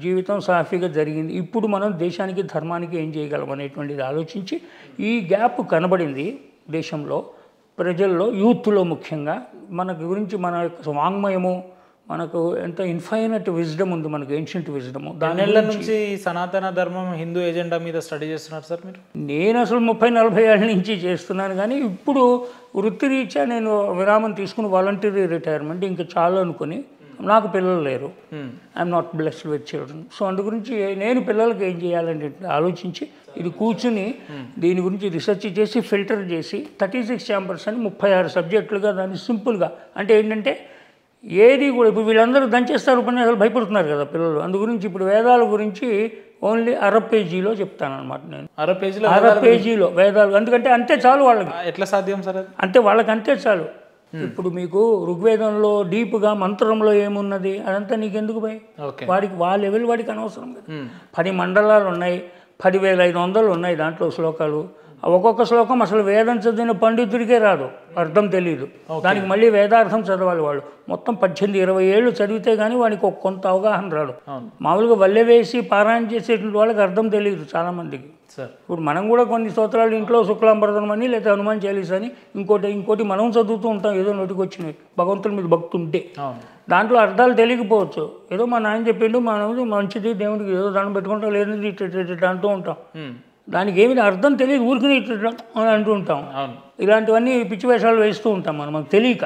Speaker 1: జీవితం సాఫీగా జరిగింది. ఇప్పుడు మనం దేశానికి ధర్మానికి ఏం చేయగలం అనేటువంటిది ఆలోచించి ఈ గ్యాప్ కనబడింది దేశంలో, ప్రజల్లో, యూత్లో ముఖ్యంగా. మన గురించి మన యొక్క వాంగ్మయము, మనకు ఎంత ఇన్ఫైనట్ విజ్డమ్ ఉంది మనకు, ఏన్షియంట్ విజ్డము.
Speaker 2: దానిళ్ళ నుంచి సనాతన ధర్మం హిందూ ఎజెండా మీద స్టడీ చేస్తున్నారు సార్ మీరు?
Speaker 1: నేను అసలు 30-40 ఏళ్ళ నుంచి చేస్తున్నాను. కానీ ఇప్పుడు వృత్తిరీత్యా నేను విరామం తీసుకుని వాలంటీరీ రిటైర్మెంట్ ఇంకా చాలు అనుకుని, నాకు పిల్లలు లేరు, I'm not blessed with children. So అందు గురించి నేను పిల్లలకి ఏం చేయాలని ఆలోచించి ఇది కూర్చుని దీని గురించి రీసెర్చ్ చేసి ఫిల్టర్ చేసి 36 ఛాంబర్స్ అని 36 సబ్జెక్టులుగా దాన్ని సింపుల్గా, అంటే ఏంటంటే ఏది కూడా ఇప్పుడు వీళ్ళందరూ దంచేస్తారు ఉపన్యాసాలు, భయపడుతున్నారు కదా పిల్లలు. అందు గురించి ఇప్పుడు వేదాల గురించి ఓన్లీ 1/2 పేజీలో చెప్తానమాట నేను. 1/2 పేజీలో వేదాలు, ఎందుకంటే అంతే చాలు వాళ్ళకి.
Speaker 2: ఎట్లా సాధ్యం సార్?
Speaker 1: అంటే వాళ్ళకి అంతే చాలు. ఇప్పుడు మీకు ఋగ్వేదంలో డీప్గా మంత్రంలో ఏమున్నది అదంతా నీకెందుకు భయ్, వాడికి వాళ్ళ లెవెల్ వాడికి అనవసరం కదా. 10 మండలాలు ఉన్నాయి, 10,500 ఉన్నాయి దాంట్లో శ్లోకాలు. ఒక్కొక్క శ్లోకం అసలు వేదం చదివిన పండితుడికే రాదు, అర్థం తెలియదు. దానికి మళ్ళీ వేదార్థం చదవాలి వాళ్ళు. మొత్తం 18-20 ఏళ్ళు చదివితే కానీ వాడికి కొంత అవగాహన రాదు. మామూలుగా వల్లె వేసి పారాయణ చేసేటువంటి వాళ్ళకి అర్థం తెలియదు చాలామందికి. ఇప్పుడు మనం కూడా కొన్ని స్తోత్రాలు ఇంట్లో శుక్లాంబరదనం అని, లేదా హనుమాన్ చాలీసా అని, ఇంకోటి మనం చదువుతూ ఉంటాం ఏదో నోటికి వచ్చినవి, భగవంతుడి మీద భక్తి ఉంటే. దాంట్లో అర్థాలు తెలియకపోవచ్చు. ఏదో మా నాయన చెప్పిండు, మనం మంచిది దేవుడికి ఏదో దాన్ని పెట్టుకుంటాం, లేదని అంటూ ఉంటాం. దానికి ఏమి అర్థం తెలియదు, ఊరికి అని అంటూ ఉంటాం. ఇలాంటివన్నీ పిచ్చి వేషాలు వేస్తూ ఉంటాం మనకు తెలియక.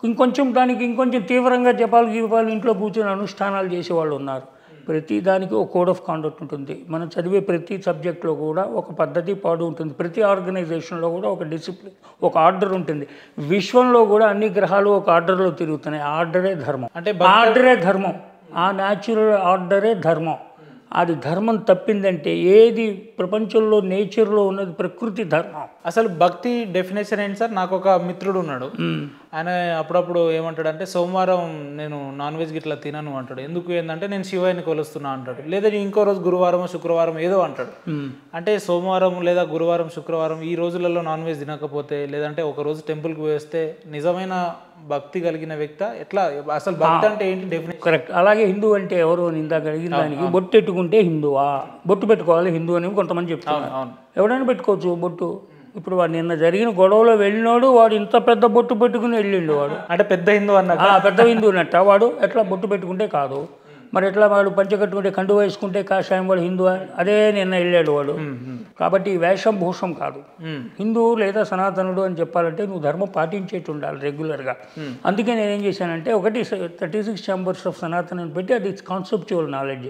Speaker 1: ఇంకొంచెం తీవ్రంగా జపాలు ఇంట్లో కూర్చొని అనుష్ఠానాలు చేసేవాళ్ళు ఉన్నారు. ప్రతి దానికి ఒక కోడ్ ఆఫ్ కాండక్ట్ ఉంటుంది. మనం చదివే ప్రతి సబ్జెక్ట్లో కూడా ఒక పద్ధతి పాడు ఉంటుంది. ప్రతి ఆర్గనైజేషన్లో కూడా ఒక డిసిప్లిన్, ఒక ఆర్డర్ ఉంటుంది. విశ్వంలో కూడా అన్ని గ్రహాలు ఒక ఆర్డర్లో తిరుగుతున్నాయి. ఆర్డరే ధర్మం, అంటే ఆర్డరే ధర్మం, ఆ న్యాచురల్ ఆర్డరే ధర్మం. అది ధర్మం తప్పిందంటే ఏది ప్రపంచంలో నేచర్లో ఉన్నది ప్రకృతి ధర్మం.
Speaker 2: అసలు భక్తి డెఫినేషన్ ఏంటి సార్? నాకు ఒక మిత్రుడు ఉన్నాడు, ఆయన అప్పుడప్పుడు ఏమంటాడు అంటే సోమవారం నేను నాన్ వెజ్ గిట్లా తినను అంటాడు. ఎందుకు ఏంటంటే నేను శివాయిని కొలుస్తున్నా అంటాడు. లేదా ఇంకో రోజు గురువారం శుక్రవారం ఏదో అంటాడు. అంటే సోమవారం లేదా గురువారం శుక్రవారం ఈ రోజులలో నాన్ వెజ్ తినకపోతే, లేదంటే ఒక రోజు టెంపుల్కి వేస్తే నిజమైన భక్తి కలిగిన వ్యక్తి ఎట్లా? అసలు భక్తి అంటే ఏంటి డెఫినేషన్?
Speaker 1: కరెక్ట్. అలాగే హిందూ అంటే ఎవరు ఇందాక అడిగిన దానికి, బొట్టు పెట్టుకుంటే హిందువా, బొట్టు పెట్టుకోవాలి హిందూ అని కొంతమంది చెప్తున్నారు. ఎవడైనా పెట్టుకోవచ్చు బొట్టు. ఇప్పుడు వాడు నిన్న జరిగిన గొడవలో వెళ్ళినోడు, వాడు ఇంత పెద్ద బొట్టు పెట్టుకుని వెళ్ళిండు. వాడు
Speaker 2: అంటే పెద్ద హిందూ అన్నట్టు,
Speaker 1: పెద్ద హిందూ అన్నట్ట. వాడు ఎట్లా బొట్టు పెట్టుకుంటే కాదు, మరి ఎట్లా వాడు పంచె కట్టుకుంటే, కండు వేసుకుంటే కాషాయం, వాడు హిందూ అదే నిన్న వెళ్ళాడు వాడు. కాబట్టి వేషం భూషం కాదు. హిందూ లేదా సనాతనుడు అని చెప్పాలంటే నువ్వు ధర్మం పాటించేట్టు ఉండాలి రెగ్యులర్గా. అందుకే నేనేం చేశానంటే 36 ఛాంబర్స్ ఆఫ్ సనాతన అని పెట్టి, అది కాన్సెప్చువల్ నాలెడ్జ్.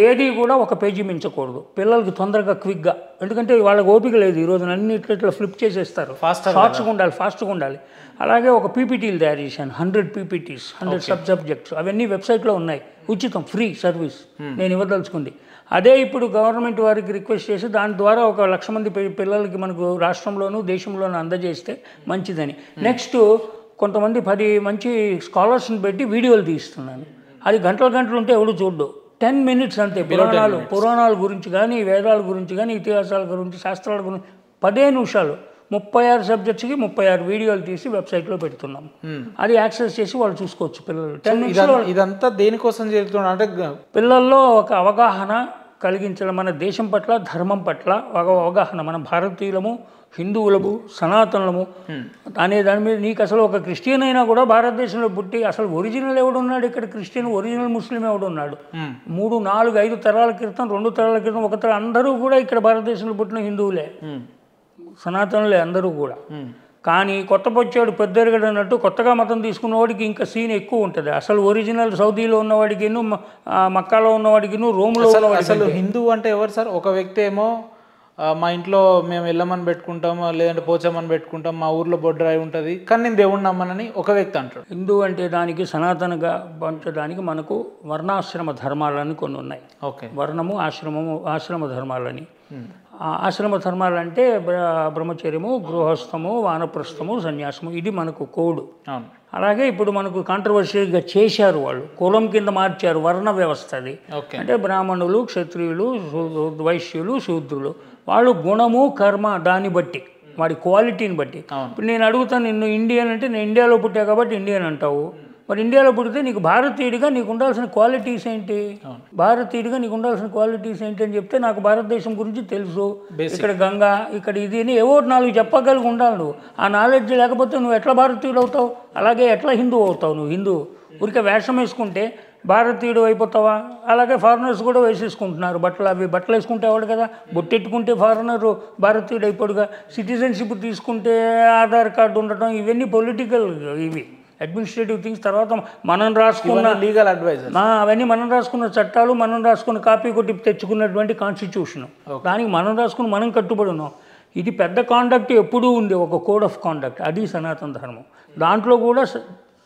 Speaker 1: ఏది కూడా ఒక పేజీ మించకూడదు పిల్లలకి తొందరగా, క్విక్గా. ఎందుకంటే వాళ్ళకి ఓపిక లేదు ఈ రోజున, అన్ని ఇట్లా ఫ్లిప్ చేసేస్తారు. ఫాస్ట్గా ఉండాలి. అలాగే ఒక పీపీటీలు తయారు చేశాను, 100 పీపీటీస్, 100 సబ్జెక్ట్స్. అవన్నీ వెబ్సైట్లో ఉన్నాయి, ఉచితం, ఫ్రీ సర్వీస్ నేను ఇవ్వదలుచుకుంది. అదే ఇప్పుడు గవర్నమెంట్ వారికి రిక్వెస్ట్ చేసి దాని ద్వారా 1,00,000 మంది పిల్లలకి మనకు రాష్ట్రంలోనూ దేశంలోనూ అందజేస్తే మంచిదని. నెక్స్ట్ కొంతమంది 10 మంచి స్కాలర్స్ని పెట్టి వీడియోలు తీస్తున్నాను. అది గంటలు ఉంటే ఎవడు చూడ్డు. 10 minutes అంతే. పురాణాల గురించి కానీ, వేదాల గురించి కానీ, ఇతిహాసాల గురించి, శాస్త్రాల గురించి 15 నిమిషాలు 36 సబ్జెక్ట్స్కి 36 వీడియోలు తీసి వెబ్సైట్లో పెడుతున్నాం. అది యాక్సెస్ చేసి వాళ్ళు చూసుకోవచ్చు పిల్లలు. 10 నిమిషాలు.
Speaker 2: ఇదంతా దేనికోసం చేస్తున్నా అంటే
Speaker 1: పిల్లల్లో ఒక అవగాహన కలిగించడం, మన దేశం పట్ల, ధర్మం పట్ల ఒక అవగాహన. మన భారతీయులము, హిందువులము, సనాతనులము అనే దాని మీద. నీకు అసలు ఒక క్రిస్టియన్ అయినా కూడా భారతదేశంలో పుట్టి అసలు ఒరిజినల్ ఎవడున్నాడు ఇక్కడ? క్రిస్టియన్ ఒరిజినల్ ముస్లిం ఎవడున్నాడు? 3, 4, 5 తరాల క్రితం, 2 తరాల క్రితం, 1 తరం అందరూ కూడా ఇక్కడ భారతదేశంలో పుట్టిన హిందువులే, సనాతనులే అందరూ కూడా. కానీ కొత్త పొచ్చాడు పెద్దరిగడు అన్నట్టు కొత్తగా మతం తీసుకున్నవాడికి ఇంకా సీన్ ఎక్కువ ఉంటుంది. అసలు ఒరిజినల్ సౌదీలో ఉన్నవాడికి, మక్కాలో ఉన్నవాడికి, రోమ్లో ఉన్నవాడికి.
Speaker 2: అసలు హిందూ అంటే ఎవరు సార్? ఒక వ్యక్తి ఏమో మా ఇంట్లో మేము వెళ్ళమని పెట్టుకుంటాము, లేదంటే పోచామని పెట్టుకుంటాం, మా ఊర్లో బొడ్రాయి ఉంటుంది, కానీ నేను దేవుణ్ణి నమ్మనని ఒక వ్యక్తి అంటాడు.
Speaker 1: హిందూ అంటే దానికి సనాతనగా పంచడానికి మనకు వర్ణాశ్రమ ధర్మాలని కొన్ని ఉన్నాయి.
Speaker 2: ఓకే.
Speaker 1: వర్ణము, ఆశ్రమ ధర్మాలని. ఆశ్రమ ధర్మాలు అంటే బ్రహ్మచర్యము, గృహస్థము, వానప్రస్థము, సన్యాసము. ఇది మనకు కోడ్. అలాగే ఇప్పుడు మనకు కాంట్రవర్షియల్గా చేశారు వాళ్ళు, కులం కింద మార్చారు వర్ణ వ్యవస్థ. అది అంటే బ్రాహ్మణులు, క్షత్రియులు, వైశ్యులు, శూద్రులు. వాళ్ళు గుణము, కర్మ దాన్ని బట్టి, వాడి క్వాలిటీని బట్టి. ఇప్పుడు నేను అడుగుతాను నిన్ను ఇండియన్ అంటే, నేను ఇండియాలో పుట్టా కాబట్టి ఇండియన్ అంటావు. మరి ఇండియాలో పుడితే నీకు భారతీయుడిగా నీకు ఉండాల్సిన క్వాలిటీస్ ఏంటి? భారతీయుడిగా నీకు ఉండాల్సిన క్వాలిటీస్ ఏంటి అని చెప్తే నాకు భారతదేశం గురించి తెలుసు, ఇక్కడ గంగా, ఇక్కడ ఇది అని ఏవో 4 చెప్పగలిగి ఉండాలి నువ్వు. ఆ నాలెడ్జ్ లేకపోతే నువ్వు ఎట్లా భారతీయుడు అవుతావు? అలాగే ఎట్లా హిందూ అవుతావు? నువ్వు హిందూ ఊరికే వేషం వేసుకుంటే భారతీయుడు అయిపోతావా? అలాగే ఫారినర్స్ కూడా వేసేసుకుంటున్నారు బట్టలు. అవి బట్టలు వేసుకుంటే వాడు కదా, బొట్టెట్టుకుంటే ఫారినరు భారతీయుడు అయిపోడుగా. సిటిజన్షిప్ తీసుకుంటే ఆధార్ కార్డు ఉండటం, ఇవన్నీ పొలిటికల్, ఇవి అడ్మినిస్ట్రేటివ్ థింగ్స్. తర్వాత మనం రాసుకున్న
Speaker 2: లీగల్ అడ్వైజ్,
Speaker 1: అవన్నీ మనం రాసుకున్న చట్టాలు, మనం రాసుకున్న కాపీ కొట్టి తెచ్చుకున్నటువంటి కాన్స్టిట్యూషన్. దానికి మనం రాసుకుని మనం కట్టుబడి ఉన్నాం. ఇది పెద్ద కాండక్ట్ ఎప్పుడూ ఉంది, ఒక కోడ్ ఆఫ్ కాండక్ట్. అది సనాతన ధర్మం. దాంట్లో కూడా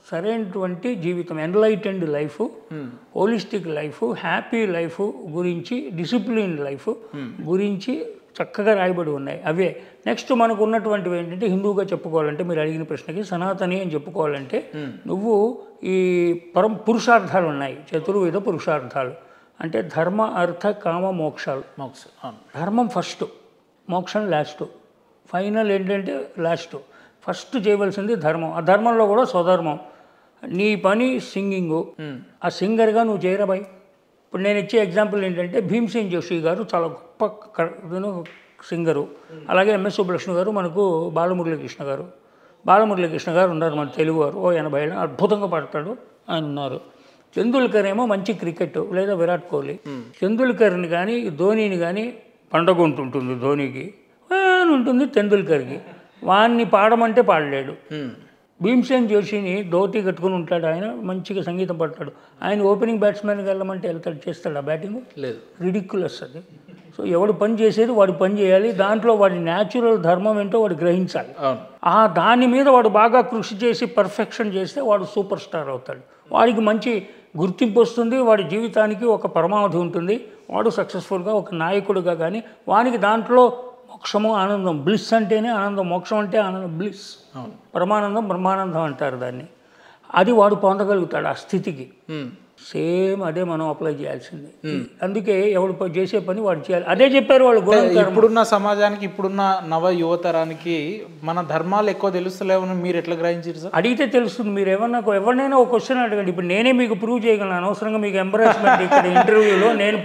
Speaker 1: సరైనటువంటి జీవితం, enlightened life, holistic life, happy life గురించి, డిసిప్లిన్ లైఫ్ గురించి చక్కగా రాయబడి ఉన్నాయి. అవే నెక్స్ట్ మనకు ఉన్నటువంటివి ఏంటంటే, హిందువుగా చెప్పుకోవాలంటే మీరు అడిగిన ప్రశ్నకి సనాతని అని చెప్పుకోవాలంటే నువ్వు ఈ పురుషార్థాలు ఉన్నాయి, చతుర్విధ పురుషార్థాలు. అంటే ధర్మ, అర్థ, కామ, మోక్షాలు. ధర్మం ఫస్ట్, మోక్షం లాస్ట్, ఫైనల్ ఏంటంటే లాస్ట్. ఫస్ట్ చేయవలసింది ధర్మం. ఆ ధర్మంలో కూడా స్వధర్మం. నీ పని సింగింగు, ఆ సింగర్గా నువ్వు చేయరాబాయ్. ఇప్పుడు నేను ఇచ్చే ఎగ్జాంపుల్ ఏంటంటే, భీమ్సేన్ జోషి గారు చాలా గొప్ప సింగరు. అలాగే ఎంఎస్ సుబ్బలక్ష్మి గారు, మనకు బాలమురళీకృష్ణ గారు ఉన్నారు, మన తెలుగువారు. 80 ఏళ్ళు అద్భుతంగా పాడతాడు ఆయన ఉన్నారు. తెందుల్కర్ ఏమో మంచి క్రికెట్, లేదా విరాట్ కోహ్లీ. తెందుల్కర్ని కానీ ధోనీని కానీ పండగ ఉంటుంటుంది, ధోనీకి అని ఉంటుంది, తెందుల్కర్కి. వాడిని పాడమంటే పాడలేడు. భీమ్సేన్ జోషిని ధోతి కట్టుకుని ఉంటాడు, ఆయన మంచిగా సంగీతం పడతాడు. ఆయన ఓపెనింగ్ బ్యాట్స్మెన్కి వెళ్ళమంటే వెళ్తాడు, చేస్తాడు ఆ బ్యాటింగ్? లేదు. రిడిక్యులస్ అది. సో ఎవడు పని చేసేది వాడు పని చేయాలి. దాంట్లో వాడి న్యాచురల్ ధర్మం ఏంటో వాడు గ్రహించాలి. దాని మీద వాడు బాగా కృషి చేసి పర్ఫెక్షన్ చేస్తే వాడు సూపర్ స్టార్ అవుతాడు. వాడికి మంచి గుర్తింపు వస్తుంది, వాడి జీవితానికి ఒక పరమావధి ఉంటుంది. వాడు సక్సెస్ఫుల్గా ఒక నాయకుడిగా. కానీ వానికి దాంట్లో మోక్షము, ఆనందం, బ్లిస్ అంటేనే ఆనందం, మోక్షం అంటే ఆనందం, బ్లిస్, పరమానందం, బ్రహ్మానందం అంటారు దాన్ని. అది వాడు పొందగలుగుతాడు ఆ స్థితికి. సేమ్ అదే మనం అప్లై చేయాల్సింది. అందుకే ఎవడు చేసే పని వాడు చేయాలి. అదే చెప్పారు వాళ్ళు.
Speaker 2: ఇప్పుడున్న సమాజానికి, ఇప్పుడున్న నవ యువతరానికి మన ధర్మాలు ఎక్కువ తెలుస్తలేవని మీరు ఎట్లా గ్రహించారు సార్?
Speaker 1: అడిగితే తెలుస్తుంది. మీరు ఎవరినైనా ఒక క్వశ్చన్ అడగండి. ఇప్పుడు నేనే మీకు ప్రూవ్ చేయగలను, అనవసరంగా మీకు ఎంబరాస్మెంట్. ఇక్కడ ఇంటర్వ్యూలో నేను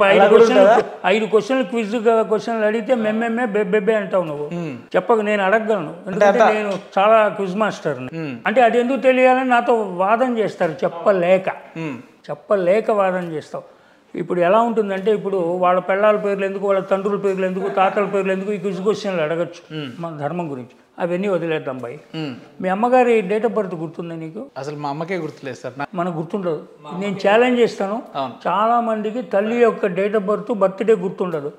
Speaker 1: 5 క్వశ్చన్లు క్విజ్ క్వశ్చన్లు అడిగితే మెమ్మెమ్మే బెబ్బెబ్బే అంటావు నువ్వు. చెప్పక నేను అడగగలను, ఎందుకంటే నేను చాలా క్విజ్ మాస్టర్ని. అంటే అది ఎందుకు తెలియాలని నాతో వాదన చేస్తారు, చెప్పలేక వాదన చేస్తావు. ఇప్పుడు ఎలా ఉంటుందంటే, ఇప్పుడు వాళ్ళ పిల్లల పేర్లు ఎందుకు, వాళ్ళ తండ్రుల పేర్లు ఎందుకు, తాతల పేర్లు ఎందుకు, ఈ క్విజ్ క్వశ్చన్లు అడగచ్చు మన ధర్మం గురించి. అవన్నీ వదిలేద్దాం బాయ్. మీ అమ్మగారి డేట్ ఆఫ్ బర్త్ గుర్తుందా నీకు?
Speaker 2: అసలు మా అమ్మకే గుర్తులేదు సార్, మనకు
Speaker 1: గుర్తుండదు. నేను ఛాలెంజ్ చేస్తాను, చాలా మందికి తల్లి యొక్క డేట్ ఆఫ్ బర్త్డే గుర్తుండదు.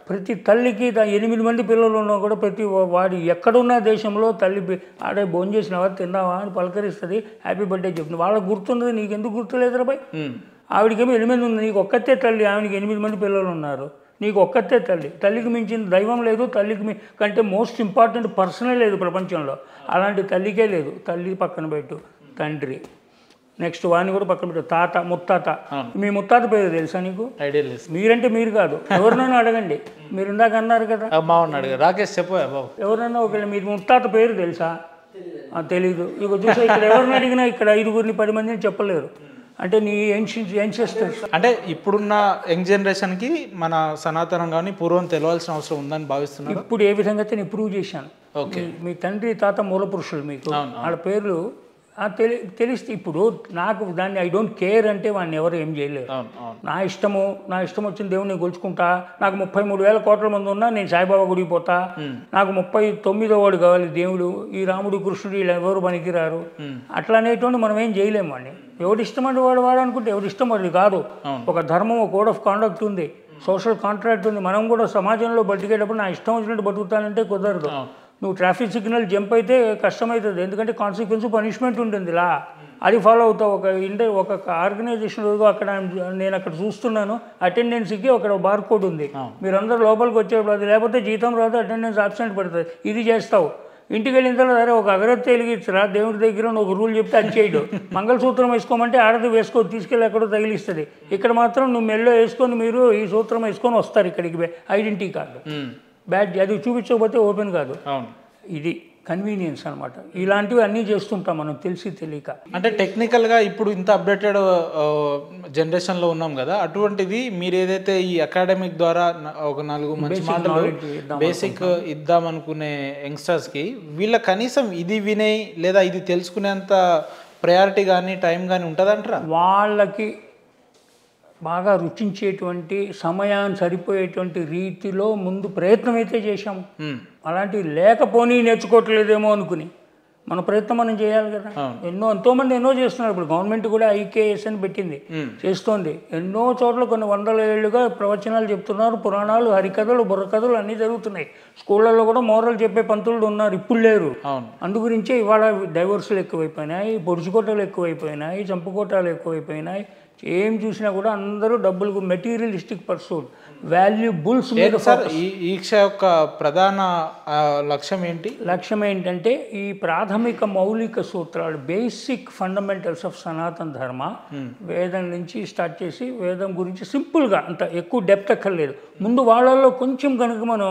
Speaker 1: ప్రతి తల్లికి 8 మంది పిల్లలు ఉన్నా కూడా ప్రతి వాడి ఎక్కడున్న దేశంలో తల్లి ఆడే భోజనం చేసినావా, తిన్నావా అని పలకరిస్తుంది, హ్యాపీ బర్త్డే చెప్తుంది. వాళ్ళకి గుర్తుండదు, నీకు ఎందుకు గుర్తులేదురా బాయ్? ఆవిడకేమో 8 ఉంది, నీకు ఒక్కతే తల్లి, ఆవిడకి 8 మంది పిల్లలు ఉన్నారు, నీకు ఒక్కతే తల్లి. తల్లికి మించిన దైవం లేదు, తల్లికి కంటే మోస్ట్ ఇంపార్టెంట్ పర్సనే లేదు ప్రపంచంలో. అలాంటి తల్లికే లేదు. తల్లి పక్కన పెట్టు, తండ్రి నెక్స్ట్ వాడిని కూడా పక్కన పెట్టు, తాత, ముత్తాత. మీ ముత్తాత పేరు తెలుసా నీకు? మీరంటే మీరు కాదు, ఎవరినైనా అడగండి. మీరు ఇందాక అన్నారు కదా
Speaker 2: రాకేష్ చెప్పా బాబు,
Speaker 1: ఎవరన్నా ఒకవేళ మీరు ముత్తాత పేరు తెలుసా? తెలీదు. ఇక చూసా, ఇక్కడ ఎవరిని అడిగినా ఇక్కడ 5, 10 మందిని చెప్పలేరు. అంటే నీ ఎన్సెస్టర్స్.
Speaker 2: అంటే ఇప్పుడున్న యంగ్ జనరేషన్కి మన సనాతనం కానీ పూర్వం తెలియాల్సిన అవసరం ఉందని భావిస్తున్నాను.
Speaker 1: ఇప్పుడు ఏ విధంగా అయితే నేను ప్రూవ్ చేశాను. ఓకే, మీ తండ్రి తాత మూల పురుషులు, మీకు వాళ్ళ పేర్లు తెలిస్తే ఇప్పుడు నాకు దాన్ని ఐ డోంట్ కేర్ అంటే వాడిని ఎవరు ఏం చేయలేరు. నా ఇష్టం వచ్చిన దేవుడిని కొలుచుకుంటా. నాకు 33,000 కోట్ల మంది ఉన్నా నేను సాయిబాబా గుడికి పోతా. నాకు 39వ వాడు కావాలి దేవుడు. ఈ రాముడు కృష్ణుడు వీళ్ళు ఎవరు పనికిరారు అట్లా అనేటువంటి మనం ఏం చేయలేము. వాడిని ఎవరి ఇష్టం అంటే వాడు అనుకుంటే ఎవరి ఇష్టం అది కాదు. ఒక ధర్మం, ఒక కోడ్ ఆఫ్ కాండక్ట్ ఉంది, సోషల్ కాంట్రాక్ట్ ఉంది. మనం కూడా సమాజంలో బతికేటప్పుడు నా ఇష్టం వచ్చినట్టు బతుకుతానంటే కుదరదు. నువ్వు ట్రాఫిక్ సిగ్నల్ జంప్ అయితే కష్టమవుతుంది, ఎందుకంటే కాన్సిక్వెన్స్ పనిష్మెంట్ ఉంటుంది లా, అది ఫాలో అవుతావు. ఒక ఆర్గనైజేషన్ అక్కడ నేను అక్కడ చూస్తున్నాను, అటెండెన్స్కి ఒక బార్ కోడ్ ఉంది. మీరందరూ లోపలికి వచ్చేప్పుడు అది లేకపోతే జీతం రాదు, అటెండెన్స్ అబ్సెంట్ పడుతుంది. ఇది చేస్తావు. ఇంటికి వెళ్ళిన తర్వాత సరే ఒక అగరత్తి వెలిగించరా దేవుడి దగ్గర ఒక రూల్ చెప్తే అది చేయడు. మంగళసూత్రం వేసుకోమంటే ఆడది వేసుకో, తీసుకెళ్ళి ఎక్కడో తగిలిస్తుంది. ఇక్కడ మాత్రం నువ్వు మెల్లో వేసుకొని మీరు ఈ సూత్రం వేసుకొని వస్తారు ఇక్కడికి, ఐడెంటిటీ కార్డు బ్యాడ్ అది చూపించకపోతే ఓపెన్ కాదు. ఇది కన్వీనియన్స్ అనమాట. ఇలాంటివి అన్నీ చేస్తుంటాం మనం తెలిసి తెలియక.
Speaker 2: అంటే టెక్నికల్గా ఇప్పుడు ఇంత అప్డేటెడ్ జనరేషన్లో ఉన్నాం కదా, అటువంటిది మీరు ఏదైతే ఈ అకాడమిక్ ద్వారా ఒక 4 మంచి మాటలు బేసిక్ ఇద్దామనుకునే యంగ్స్టర్స్కి, వీళ్ళ కనీసం ఇది వినే లేదా ఇది తెలుసుకునేంత ప్రయారిటీ కానీ టైం కానీ ఉంటుందంటారా?
Speaker 1: వాళ్ళకి బాగా రుచించేటువంటి సమయాన్ని సరిపోయేటువంటి రీతిలో ముందు ప్రయత్నం అయితే చేశాము. అలాంటివి లేకపోనీ నేర్చుకోవట్లేదేమో అనుకుని మన ప్రయత్నం మనం చేయాలి కదా. ఎంతోమంది ఎన్నో చేస్తున్నారు. ఇప్పుడు గవర్నమెంట్ కూడా ఐకేఎస్ అని పెట్టింది, చేస్తోంది. ఎన్నో చోట్ల కొన్ని 100 ఏళ్ళుగా ప్రవచనాలు చెప్తున్నారు, పురాణాలు, హరికథలు, బుర్రకథలు అన్నీ జరుగుతున్నాయి. స్కూళ్ళల్లో కూడా మోరల్ చెప్పే పంతులు ఉన్నారు, ఇప్పుడు లేరు. అందుగురించే ఇవాళ డైవర్సులు ఎక్కువైపోయినాయి, పొడుచుకోటలు ఎక్కువైపోయినాయి, చంపుకోటాలు ఎక్కువైపోయినాయి. ఏం చూసినా కూడా అందరూ డబ్బులకు మెటీరియలిస్టిక్ పర్సూట్, వాల్యూబుల్స్ మీద.
Speaker 2: ఈక్ష యొక్క ప్రధాన లక్ష్యం ఏంటి?
Speaker 1: లక్ష్యం ఏంటంటే ఈ ప్రాథమిక మౌలిక సూత్రాలు, బేసిక్ ఫండమెంటల్స్ ఆఫ్ సనాతన ధర్మ, వేదం నుంచి స్టార్ట్ చేసి వేదం గురించి సింపుల్గా, అంత ఎక్కువ డెప్త్ అక్కర్లేదు, ముందు వాళ్ళల్లో కొంచెం కనుక మనం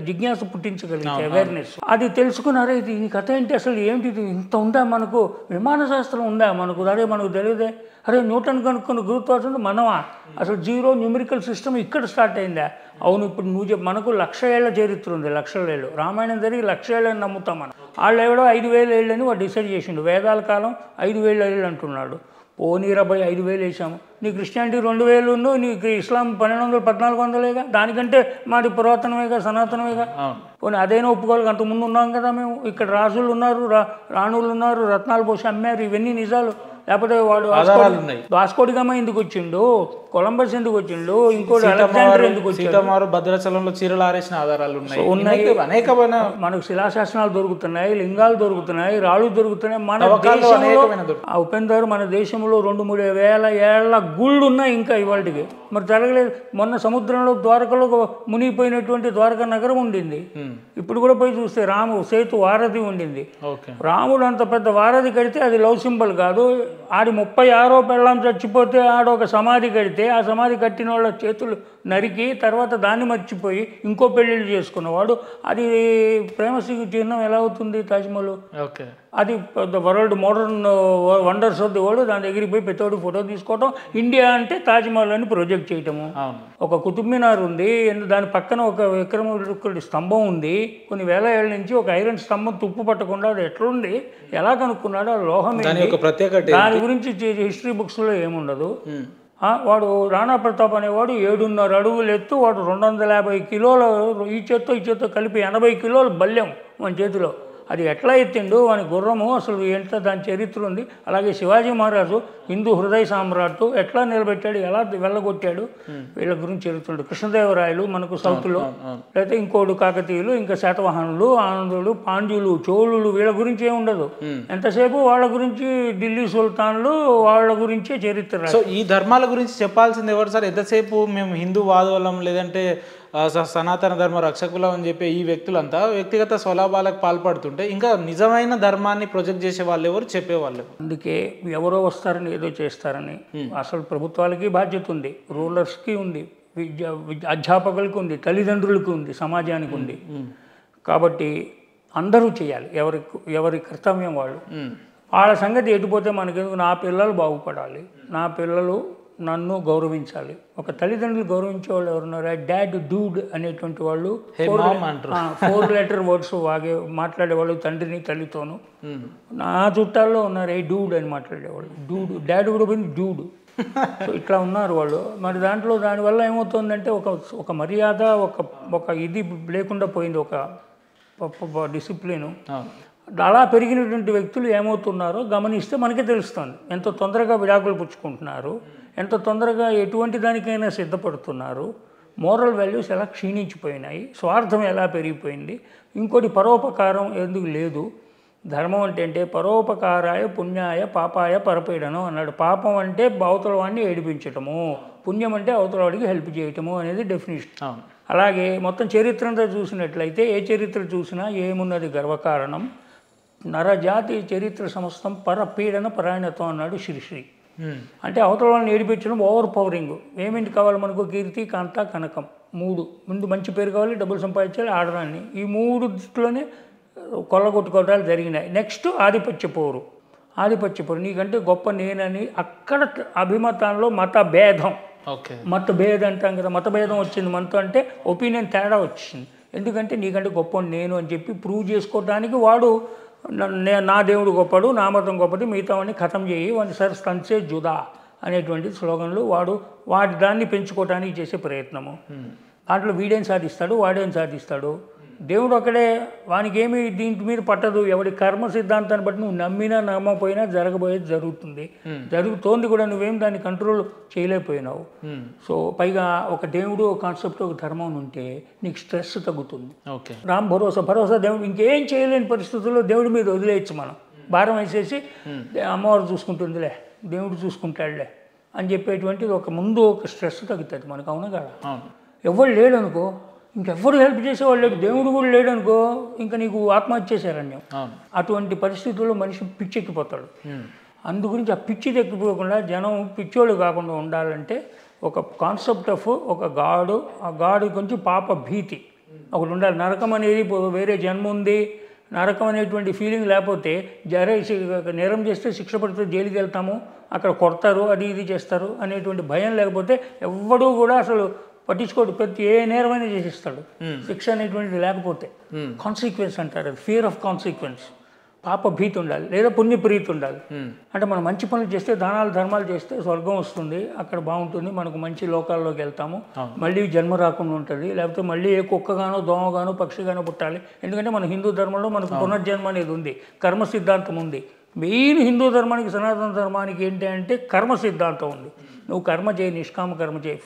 Speaker 1: జిజ్ఞాస పుట్టించగలిగితే అవేర్నెస్, అది తెలుసుకున్నారే ఇది ఈ కథ ఏంటి, అసలు ఏంటిది, ఇంత ఉందా, మనకు విమాన శాస్త్రం ఉందా, మనకు అదే మనకు తెలియదే, అరే న్యూటన్ కనుక్కున్న గురుత్వాకర్షణ మనమా, అసలు జీరో న్యూమరికల్ సిస్టమ్ ఇక్కడ స్టార్ట్ అయిందా? అవును, ఇప్పుడు నువ్వు మనకు 1,00,000 ఏళ్ల చరిత్ర ఉంది, 1,00,000 ఏళ్ళు. రామాయణం జరిగి 1,00,000 ఏళ్ళని నమ్ముతాం మనం. వాళ్ళు ఎవడో 5,000 ఏళ్ళని వాడు డిసైడ్ చేసిండు. వేదాల కాలం 5,000 ఏళ్ళు అంటున్నాడు. పోనీ 5,000 వేసాము. నీ క్రిస్టియానిటీ 2,000, నీకు ఇస్లాం 1,200, 1,400 దానికంటే మాది పురాతనమేగా, సనాతనమేగా. పోనీ అదైనా ఒప్పుకోవాలి. అంతకుముందు ఉన్నాం కదా మేము. ఇక్కడ రాజులు ఉన్నారు, రాణులు ఉన్నారు, రత్నాలు పోసి అమ్మారు, ఇవన్నీ నిజాలు. లేకపోతే వాడు వాస్కోడిగామా ఎందుకు వచ్చిండు, కొలంబస్ ఎందుకు వచ్చిండు, ఇంకోటి అలెగ్జాండర్ ఎందుకు వచ్చిండు,
Speaker 2: భద్రాచలంలో చీరలు ఆరేసిన ఆధారాలు
Speaker 1: ఉన్నాయి. అనేకమైన మనకు శిలాశాసనాలు దొరుకుతున్నాయి, లింగాలు దొరుకుతున్నాయి, రాళ్ళు దొరుకుతున్నాయి. మన దేశంలో ఉపేందర్, మన దేశంలో 2-3 వేల ఏళ్ల గుళ్ళు ఉన్నాయి ఇంకా ఇవాళకి. మరి జరగలేదు. మొన్న సముద్రంలో ద్వారకలో మునిగిపోయినటువంటి ద్వారకా నగరం ఉండింది. ఇప్పుడు కూడా పోయి చూస్తే రాము సేతు వారధి ఉండింది. రాముడు అంత పెద్ద వారధి కడితే అది లవ్ సింబల్ కాదు. ఆడి 36వ పెళ్ళాం చచ్చిపోతే ఆడొక సమాధి కడితే ఆ సమాధి కట్టిన వాళ్ళ చేతులు నరికి తర్వాత దాన్ని మర్చిపోయి ఇంకో పెళ్ళిళ్ళు చేసుకున్నవాడు. అది ప్రేమ చిహ్నం ఎలా అవుతుంది తాజ్మహల్? అది world modern wonders of the world. దాని దగ్గరికి పోయి పెద్దోడు ఫోటో తీసుకోవటం. ఇండియా అంటే తాజ్మహల్ అని ప్రొజెక్ట్ చేయటము. ఒక కుతుబ్ మినార్ ఉంది, దాని పక్కన ఒక విక్రమాదిత్యుడి స్తంభం ఉంది. కొన్ని వేల ఏళ్ళ నుంచి ఒక ఐరన్ స్తంభం తుప్పు పట్టకుండా అది ఎట్లుంది, ఎలా కనుక్కున్నాడు, ఆ లోహం దాని గురించి హిస్టరీ బుక్స్లో ఏముండదు. వాడు రాణా ప్రతాప్ అనేవాడు 7.5 అడుగులు ఎత్తు, వాడు 250 కిలోల ఈ చేత్తో కలిపి 80 కిలోల బల్యం మన చేతిలో. అది ఎట్లా ఎత్తిండు వాని గుర్రము అసలు ఎంత దాని చరిత్ర ఉంది. అలాగే శివాజీ మహారాజు హిందూ హృదయ సామ్రాట్ ఎట్లా నిలబెట్టాడు, ఎలా వెళ్ళగొట్టాడు, వీళ్ళ గురించి చరిత్ర. కృష్ణదేవరాయలు మనకు సౌత్లో, లేకపోతే ఇంకోడు కాకతీయులు, ఇంకా శాతవాహనులు, ఆనందులు, పాండ్యులు, చోళులు, వీళ్ళ గురించి ఏముండదు. ఎంతసేపు వాళ్ళ గురించి ఢిల్లీ సుల్తాన్లు వాళ్ళ గురించే చరిత్ర.
Speaker 2: సో ఈ ధర్మాల గురించి చెప్పాల్సింది ఎవరు సార్? ఎంతసేపు మేము హిందూ వాదవలం లేదంటే సనాతన ధర్మ రక్షకులం అని చెప్పి ఈ వ్యక్తులంతా వ్యక్తిగత స్వలాభాలకు పాల్పడుతుంటే ఇంకా నిజమైన ధర్మాన్ని ప్రొజెక్ట్ చేసే వాళ్ళు ఎవరు, చెప్పేవాళ్ళు?
Speaker 1: అందుకే ఎవరో వస్తారని ఏదో చేస్తారని. అసలు ప్రభుత్వాలకి బాధ్యత ఉంది, రూలర్స్కి ఉంది, అధ్యాపకులకి ఉంది, తల్లిదండ్రులకి ఉంది, సమాజానికి ఉంది. కాబట్టి అందరూ చేయాలి, ఎవరి కర్తవ్యం వాళ్ళు. వాళ్ళ సంగతి ఎటుపోతే మనకెందుకు, నా పిల్లలు బాగుపడాలి, నా పిల్లలు నన్ను గౌరవించాలి. ఒక తల్లిదండ్రులు గౌరవించే వాళ్ళు ఎవరున్నారు? డాడ్, డూడ్ అనేటువంటి వాళ్ళు 4 లెటర్ వర్డ్స్ మాట్లాడేవాళ్ళు తండ్రిని తల్లితోనూ. నా చుట్టాల్లో ఉన్నారు ఏ డూడ్ అని మాట్లాడేవాళ్ళు. డూడ్, డాడ్ కూడా పోయింది డూడ్. సో ఇట్లా ఉన్నారు వాళ్ళు. మరి దానివల్ల ఏమవుతుందంటే ఒక మర్యాద, ఒక ఇది లేకుండా పోయింది, ఒక డిసిప్లిను. అలా పెరిగినటువంటి వ్యక్తులు ఏమవుతున్నారో గమనిస్తే మనకే తెలుస్తుంది. ఎంత తొందరగా విడాకులు పుచ్చుకుంటున్నారు, ఎంత తొందరగా ఎటువంటి దానికైనా సిద్ధపడుతున్నారు, మోరల్ వాల్యూస్ ఎలా క్షీణించిపోయినాయి, స్వార్థం ఎలా పెరిగిపోయింది. ఇంకోటి పరోపకారం ఎందుకు లేదు. ధర్మం అంటే పరోపకారాయ పుణ్యాయ పాపాయ పరపీడనం అన్నాడు. పాపం అంటే అవతల వాడిని ఏడిపించటము, పుణ్యం అంటే అవతల వాడికి హెల్ప్ చేయటము అనేది డెఫినేషన్. అలాగే మొత్తం చరిత్ర అంతా చూసినట్లయితే ఏ చరిత్ర చూసినా ఏమున్నది గర్వకారణం, నరజాతి చరిత్ర సమస్తం పరపీడన పరాయణత్వం అన్నాడు శ్రీశ్రీ. అంటే అవతల వాళ్ళని ఏడిపించడం, ఓవర్ పవరింగ్. ఏమేంటి కావాలి మనకు? కీర్తి, కాంత, కనకం, 3. ముందు మంచి పేరు కావాలి, డబ్బులు సంపాదించాలి, ఆడదాన్ని. ఈ 3 దృష్టిలోనే కొల్లగొట్టుకోవటాలు జరిగినాయి. నెక్స్ట్ ఆధిపత్య పోరు. నీకంటే గొప్ప నేనని అక్కడ అభిమతంలో మత భేదం. మత భేదం అంటాం కదా, మత భేదం వచ్చింది మనతో. అంటే ఒపీనియన్ తేడా వచ్చింది. ఎందుకంటే నీకంటే గొప్ప నేను అని చెప్పి ప్రూవ్ చేసుకోవడానికి వాడు నా దేవుడు గొప్పడు, నా మతం గొప్పది, మిగతా వాడిని ఖతం చేయి, వాడిని సర్ స్టన్సే జుదా అనేటువంటి స్లోగన్లు వాడి దాన్ని పెంచుకోవడానికి చేసే ప్రయత్నము. దాంట్లో వీడేం సాధిస్తాడు, వాడేం సాధిస్తాడు. దేవుడు అక్కడే, వానికి ఏమి దీంట్ మీద పట్టదు. ఎవడి కర్మ సిద్ధాంతాన్ని బట్టి నువ్వు నమ్మినా నమ్మకపోయినా జరగబోయేది జరుగుతుంది, జరుగుతోంది కూడా. నువ్వేం దాన్ని కంట్రోల్ చేయలేకపోయినావు. సో పైగా ఒక దేవుడు, ఒక కాన్సెప్ట్, ఒక ధర్మం ఉంటే నీకు స్ట్రెస్ తగ్గుతుంది. రామ్ భరోసా దేవుడు ఇంకేం చేయలేని పరిస్థితుల్లో దేవుడి మీద వదిలేయచ్చు. మనం భారం వేసేసి అమ్మవారు చూసుకుంటుందిలే, దేవుడు చూసుకుంటాడులే అని చెప్పేటువంటిది ముందు ఒక స్ట్రెస్ తగ్గుతుంది మనకు. అవునా కదా? ఎవరు లేడు అనుకో, ఇంకెవ్వరు హెల్ప్ చేసేవాళ్ళు లేడు, దేవుడు కూడా లేడు అనుకో, ఇంకా నీకు ఆత్మహత్య చేశారన్యం. అటువంటి పరిస్థితుల్లో మనిషి పిచ్చెక్కిపోతాడు. అందుగురించి ఆ పిచ్చి ఎక్కిపోకుండా జనం పిచ్చోళ్ళు కాకుండా ఉండాలంటే ఒక కాన్సెప్ట్ ఆఫ్ ఒక గాడు, ఆ గాడు కొంచెం పాప భీతి ఒకటి ఉండాలి. నరకం అనేది వేరే జన్మ ఉంది, నరకం అనేటువంటి ఫీలింగ్ లేకపోతే నేరం చేస్తే శిక్ష పడితే జైలుకి వెళ్తాము, అక్కడ కొడతారు, అది ఇది చేస్తారు అనేటువంటి భయం లేకపోతే ఎవ్వడూ కూడా అసలు పట్టించుకోడు. ప్రతి ఏ నేరమైనా చేసిస్తాడు. శిక్ష అనేటువంటిది లేకపోతే కాన్సిక్వెన్స్ అంటారు, అది ఫియర్ ఆఫ్ కాన్సిక్వెన్స్. పాప భీతి ఉండాలి, లేదా పుణ్యప్రీతి ఉండాలి. అంటే మనం మంచి పనులు చేస్తే, దానాలు ధర్మాలు చేస్తే స్వర్గం వస్తుంది, అక్కడ బాగుంటుంది, మనకు మంచి లోకాల్లోకి వెళ్తాము, మళ్ళీ జన్మ రాకుండా ఉంటుంది. లేకపోతే మళ్ళీ ఏ కుక్కగానో, దోమగానో, పక్షిగానో పుట్టాలి. ఎందుకంటే మన హిందూ ధర్మంలో మనకు పునర్జన్మ అనేది ఉంది, కర్మ సిద్ధాంతం ఉంది. మెయిన్ హిందూ ధర్మానికి, సనాతన ధర్మానికి ఏంటి అంటే కర్మ సిద్ధాంతం ఉంది. నువ్వు కర్మ చేయి, నిష్కామ కర్మ చేయి,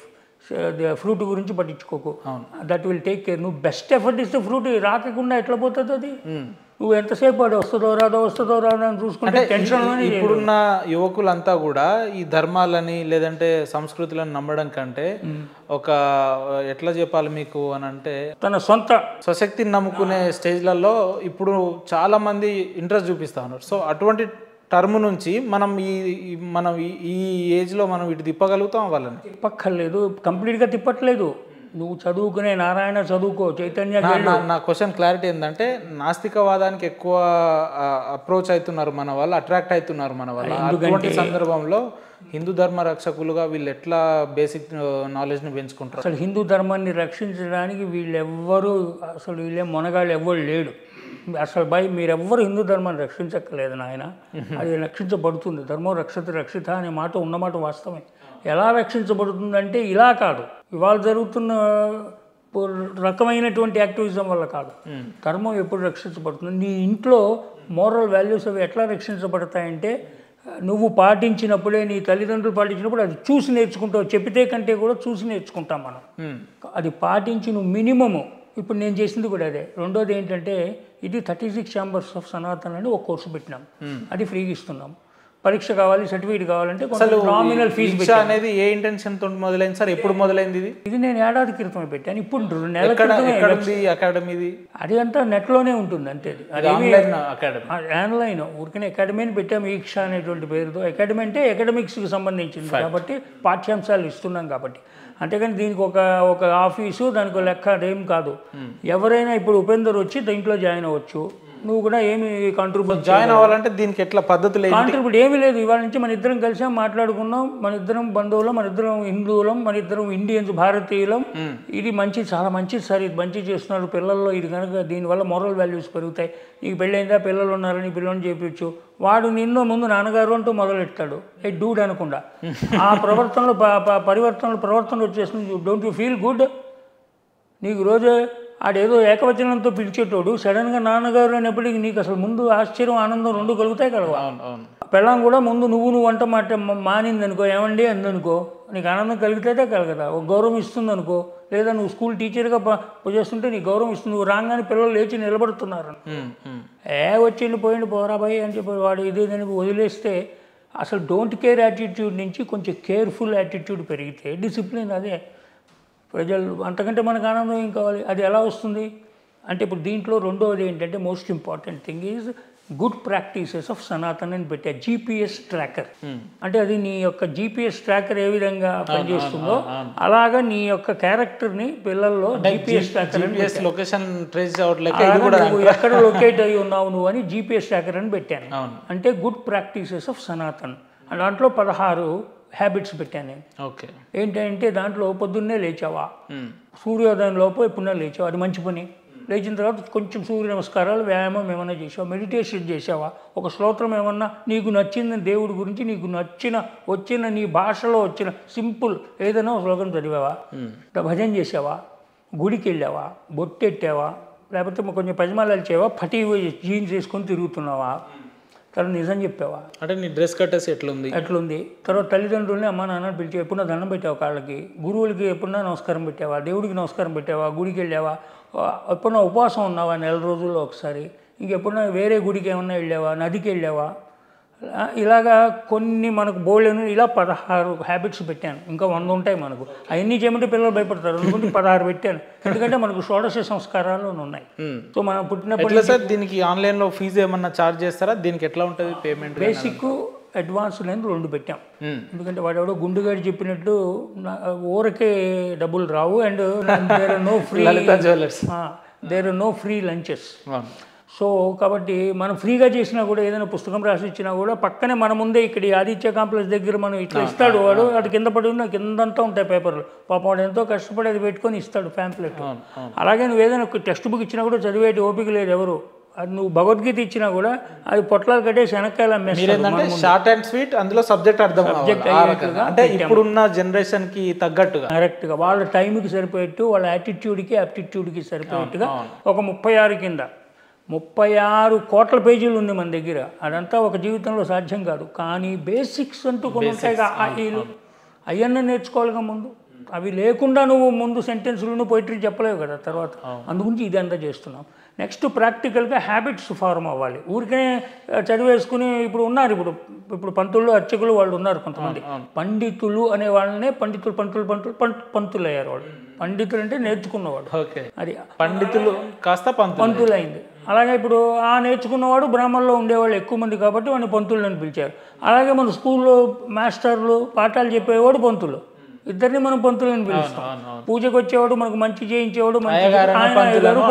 Speaker 1: ఫ్రూట్ గురించి పట్టించుకోకు, దట్ విల్ టేక్ కేర్. నువ్వు బెస్ట్ ఎఫర్ట్ ఇస్తే ఫ్రూట్ రాకుండా ఎట్లా పోతుంది అది? నువ్వు ఎంతసేపు అది వస్తుందో రాదో అని చూసుకుంటే టెన్షన్.
Speaker 2: ఇప్పుడున్న యువకులంతా కూడా ఈ ధర్మాలని లేదంటే సంస్కృతులను నమ్మడం కంటే ఒక ఎట్లా చెప్పాలి మీకు అని అంటే
Speaker 1: తన సొంత
Speaker 2: స్వశక్తిని నమ్ముకునే స్టేజ్లలో ఇప్పుడు చాలా మంది ఇంట్రెస్ట్ చూపిస్తా ఉన్నారు. సో అటువంటి టర్మ్ నుంచి మనం ఈ ఏజ్లో మనం ఇటు తిప్పగలుగుతాం వాళ్ళని?
Speaker 1: తిప్పక్కర్లేదు, కంప్లీట్గా తిప్పట్లేదు. నువ్వు చదువుకునే నారాయణ చదువుకో, చైతన్య.
Speaker 2: నా క్వశ్చన్ క్లారిటీ ఏంటంటే నాస్తికవాదానికి ఎక్కువ అప్రోచ్ అవుతున్నారు మన వాళ్ళు, అట్రాక్ట్ అవుతున్నారు మన వాళ్ళు. అటువంటి సందర్భంలో హిందూ ధర్మ రక్షకులుగా వీళ్ళు ఎట్లా బేసిక్ నాలెడ్జ్ని పెంచుకుంటారు?
Speaker 1: అసలు హిందూ ధర్మాన్ని రక్షించడానికి వీళ్ళే మొనగాళ్ళు ఎవ్వరు లేడు. అసలు మీరెవ్వరు హిందూ ధర్మాన్ని రక్షించక్కర్లేదు నాయన, అది రక్షించబడుతుంది. ధర్మం రక్షిత అనే మాట ఉన్నమాట వాస్తవమే. ఎలా రక్షించబడుతుందంటే ఇలా కాదు, ఇవాళ జరుగుతున్న రకమైనటువంటి యాక్టివిజం వల్ల కాదు. ధర్మం ఎప్పుడు రక్షించబడుతుంది, నీ ఇంట్లో మోరల్ వాల్యూస్ అవి ఎట్లా రక్షించబడతాయంటే నువ్వు పాటించినప్పుడే, నీ తల్లిదండ్రులు పాటించినప్పుడు అది చూసి నేర్చుకుంటావు. చెప్పితే కంటే కూడా చూసి నేర్చుకుంటాం మనం. అది పాటించి నువ్వు మినిమము, ఇప్పుడు నేను చేసింది కూడా అదే. రెండోది ఏంటంటే ఇది 36 ఛాంబర్స్ ఆఫ్ సనాతన్ అని ఒక కోర్సు పెట్టినాం, అది ఫ్రీగా ఇస్తున్నాం. పరీక్ష కావాలి, సర్టిఫికేట్ కావాలంటే నామినల్ ఫీజు
Speaker 2: అనేది ఏ ఇంటెన్షన్ తో మొదలైంది సార్? ఎప్పుడు మొదలైంది ఇది?
Speaker 1: నేను ఏడాది క్రితమే పెట్టాను. ఇప్పుడు 2 నెలల
Speaker 2: అకాడమీ
Speaker 1: అది అంతా నెట్లోనే ఉంటుంది అంతే. ఆన్లైన్ ఊరికనే అకాడమీ అని పెట్టాము, ఈక్ష అనేటువంటి పేరుతో. అకాడమీ అంటే అకాడమిక్స్కి సంబంధించింది కాబట్టి పాఠ్యాంశాలు ఇస్తున్నాం కాబట్టి. అంతేకాని దీనికి ఒక ఆఫీసు, దానికి లెక్క అదేం కాదు. ఎవరైనా ఇప్పుడు ఉపేందర్ వచ్చి దీంట్లో జాయిన్ అవ్వచ్చు. నువ్వు కూడా ఏమి కాంట్రిబ్యూట్
Speaker 2: జాయిన్ అవ్వాలంటే దీనికి ఎట్లా పద్ధతి లేదు,
Speaker 1: కాంట్రిబ్యూట్ ఏమీ లేదు. ఇవాళ నుంచి మన ఇద్దరం కలిసాం, మాట్లాడుకున్నాం. మన ఇద్దరం బంధువులం, మన ఇద్దరం హిందువులం, మన ఇద్దరం ఇండియన్స్, భారతీయులం. ఇది మంచి, చాలా మంచిది సార్, ఇది మంచి చేస్తున్నారు పిల్లల్లో. ఇది కనుక దీనివల్ల మోరల్ వాల్యూస్ పెరుగుతాయి. నీకు పెళ్ళైందా, పిల్లలు ఉన్నారని పిల్లల్ని చేయించు. వాడు నిన్నో ముందు నాన్నగారు అంటూ మొదలెట్టాడు, ఏ డూడ్ అనకుండా. ఆ ప్రవర్తనలో ప్రవర్తనలు వచ్చేస్తుంది. Don't you feel good? నీకు రోజు ఆడేదో ఏకవచనంతో పిలిచేటోడు సడన్గా నాన్నగారు అనేప్పటికీ నీకు అసలు ముందు ఆశ్చర్యం, ఆనందం రెండు కలుగుతాయి కలవా? పెళ్ళాం కూడా ముందు నువ్వు మాట మానింది అనుకో, ఏమండి అందనుకో, నీకు ఆనందం కలిగితే కలగదా? ఒక గౌరవం ఇస్తుంది అనుకో, లేదా నువ్వు స్కూల్ టీచర్గా చేస్తుంటే నీకు గౌరవం ఇస్తుంది. నువ్వు రాగానే పిల్లలు లేచి నిలబడుతున్నారు, వచ్చి వెళ్ళిపోయింది పోరా భయ్ అని చెప్పి వాడు ఇదేదని వదిలేస్తే, అసలు డోంట్ కేర్ యాటిట్యూడ్ నుంచి కొంచెం కేర్ఫుల్ యాటిట్యూడ్ పెరిగితే డిసిప్లిన్, అదే ప్రజలు. అంతకంటే మనకు ఆనందం ఏం కావాలి? అది ఎలా వస్తుంది అంటే ఇప్పుడు దీంట్లో రెండవది ఏంటంటే most important thing is good practices of Sanatan అని పెట్టా. జీపీఎస్ ట్రాకర్ అంటే అది నీ యొక్క జీపీఎస్ ట్రాకర్ ఏ విధంగా పనిచేస్తుందో అలాగా నీ యొక్క క్యారెక్టర్ని పిల్లల్లో జీపీఎస్ ట్రాకర్ అని
Speaker 2: లొకేషన్ ట్రేస్
Speaker 1: ఎక్కడ లొకేట్ అయ్యి ఉన్నావు నువ్వు అని జీపీఎస్ ట్రాకర్ అని పెట్టాను. అంటే గుడ్ ప్రాక్టీసెస్ ఆఫ్ సనాతన్. దాంట్లో 16 హ్యాబిట్స్ పెట్టాను నేను.
Speaker 2: ఓకే,
Speaker 1: ఏంటంటే దాంట్లో పొద్దున్నే లేచావా, సూర్యోదయం లోపు ఎప్పుడన్నా లేచావా, అది మంచి పని. లేచిన తర్వాత కొంచెం సూర్య నమస్కారాలు, వ్యాయామం ఏమన్నా చేసావా, మెడిటేషన్ చేసావా, ఒక శ్లోత్రం ఏమన్నా నీకు నచ్చిన దేవుడి గురించి నీకు వచ్చిన నీ భాషలో వచ్చిన సింపుల్ ఏదైనా ఒక శ్లోకం చదివావా, భజన చేసావా, గుడికి వెళ్ళావా, బొట్టెట్టావా, లేకపోతే కొంచెం పజమాలు చేవా, పటి జీన్స్ వేసుకొని తిరుగుతున్నావా, తర్వాత నిజం చెప్పావా,
Speaker 2: అంటే నీ డ్రెస్ కట్టేసి
Speaker 1: ఎట్లుంది, తర్వాత తల్లిదండ్రుల్ని అమ్మ నాన్న పిలిచి ఎప్పుడన్నా దండం పెట్టావా, కాళ్ళకి గురువులకి ఎప్పుడన్నా నమస్కారం పెట్టావా, దేవుడికి నమస్కారం పెట్టావా, గుడికి వెళ్ళావా, ఎప్పుడన్నా ఉపవాసం ఉన్నావా 4 రోజుల్లో ఒకసారి, ఇంకెప్పుడన్నా వేరే గుడికి ఏమన్నా వెళ్ళావా, నదికి వెళ్ళావా, ఇలాగా కొన్ని మనకు బోల్డెను ఇలా 16 హ్యాబిట్స్ పెట్టాను. ఇంకా 100 ఉంటాయి మనకు. అవన్నీ చేయమంటే పిల్లలు భయపడతారు అనుకుంటే 16 పెట్టాను. ఎందుకంటే మనకు షోడశ సంస్కారాలు ఉన్నాయి. సో మనం పుట్టినప్పుడు
Speaker 2: సార్ దీనికి ఆన్లైన్లో ఫీజు ఏమన్నా ఛార్జ్ చేస్తారా? దీనికి ఎట్లా ఉంటుంది పేమెంట్?
Speaker 1: బేసిక్, అడ్వాన్స్ అని 2 పెట్టాం. ఎందుకంటే వాడెవడో గుండుగాడి చెప్పినట్టు ఊరకే డబ్బులు రావు. And there are no free lunches. So కాబట్టి మనం ఫ్రీగా చేసినా కూడా ఏదైనా పుస్తకం రాసి ఇచ్చినా కూడా పక్కనే మన ముందే ఇక్కడ ఆదిత్య కాంప్లెక్స్ దగ్గర మనం ఇట్లా ఇస్తాడు వాడు, అటు కింద పడి ఉన్న కిందంతా ఉంటాయి పేపర్లు. పాపం వాడు ఎంతో కష్టపడి అది పెట్టుకొని ఇస్తాడు ప్యాంప్లెట్. అలాగే నువ్వు ఏదైనా టెక్స్ట్ బుక్ ఇచ్చినా కూడా చదివేటి ఓపిక లేదు ఎవరు. అది నువ్వు భగవద్గీత ఇచ్చినా కూడా అది పొట్లాలు కట్టేసి వెనకాల
Speaker 2: షార్ట్ అండ్ స్వీట్, అందులో సబ్జెక్ట్ అర్థం అంటే ఇప్పుడున్న జనరేషన్కి తగ్గట్టుగా
Speaker 1: కరెక్ట్గా వాళ్ళ టైంకి సరిపోయేట్టు, వాళ్ళ యాటిట్యూడ్కి యాప్టిట్యూడ్కి సరిపోయేట్టుగా ఒక 36 కింద 36 కోట్ల పేజీలు ఉంది మన దగ్గర. అదంతా ఒక జీవితంలో సాధ్యం కాదు. కానీ బేసిక్స్ అంటూ కొన్ని ఉంటాయిగా, అవన్నీ నేర్చుకోవాలిగా ముందు. అవి లేకుండా నువ్వు ముందు సెంటెన్స్లను పోయిటరీ చెప్పలేవు కదా తర్వాత. అందుగురించి ఇదంతా చేస్తున్నాం. నెక్స్ట్ ప్రాక్టికల్గా హ్యాబిట్స్ ఫార్మ్ అవ్వాలి. ఊరికనే చదివేసుకుని ఇప్పుడు ఉన్నారు, ఇప్పుడు పంతులు అర్చకులు వాళ్ళు ఉన్నారు కొంతమంది. పండితులు అనే వాళ్ళనే పంతులు అయ్యారు వాళ్ళు. పండితులు అంటే నేర్చుకున్నవాడు, అది
Speaker 2: పండితులు కాస్త
Speaker 1: పంతులు అయింది. అలాగే ఇప్పుడు ఆ నేర్చుకున్నవాడు బ్రాహ్మణుల్లో ఉండేవాళ్ళు ఎక్కువ మంది కాబట్టి వాడిని పంతులని పిలిచారు. అలాగే మన స్కూల్లో మాస్టర్లు పాఠాలు చెప్పేవాడు పంతులు, ఇద్దరిని మనం పంతులని పిలుస్తాం. పూజకు వచ్చేవాడు, మనకు మంచి చేయించేవాడు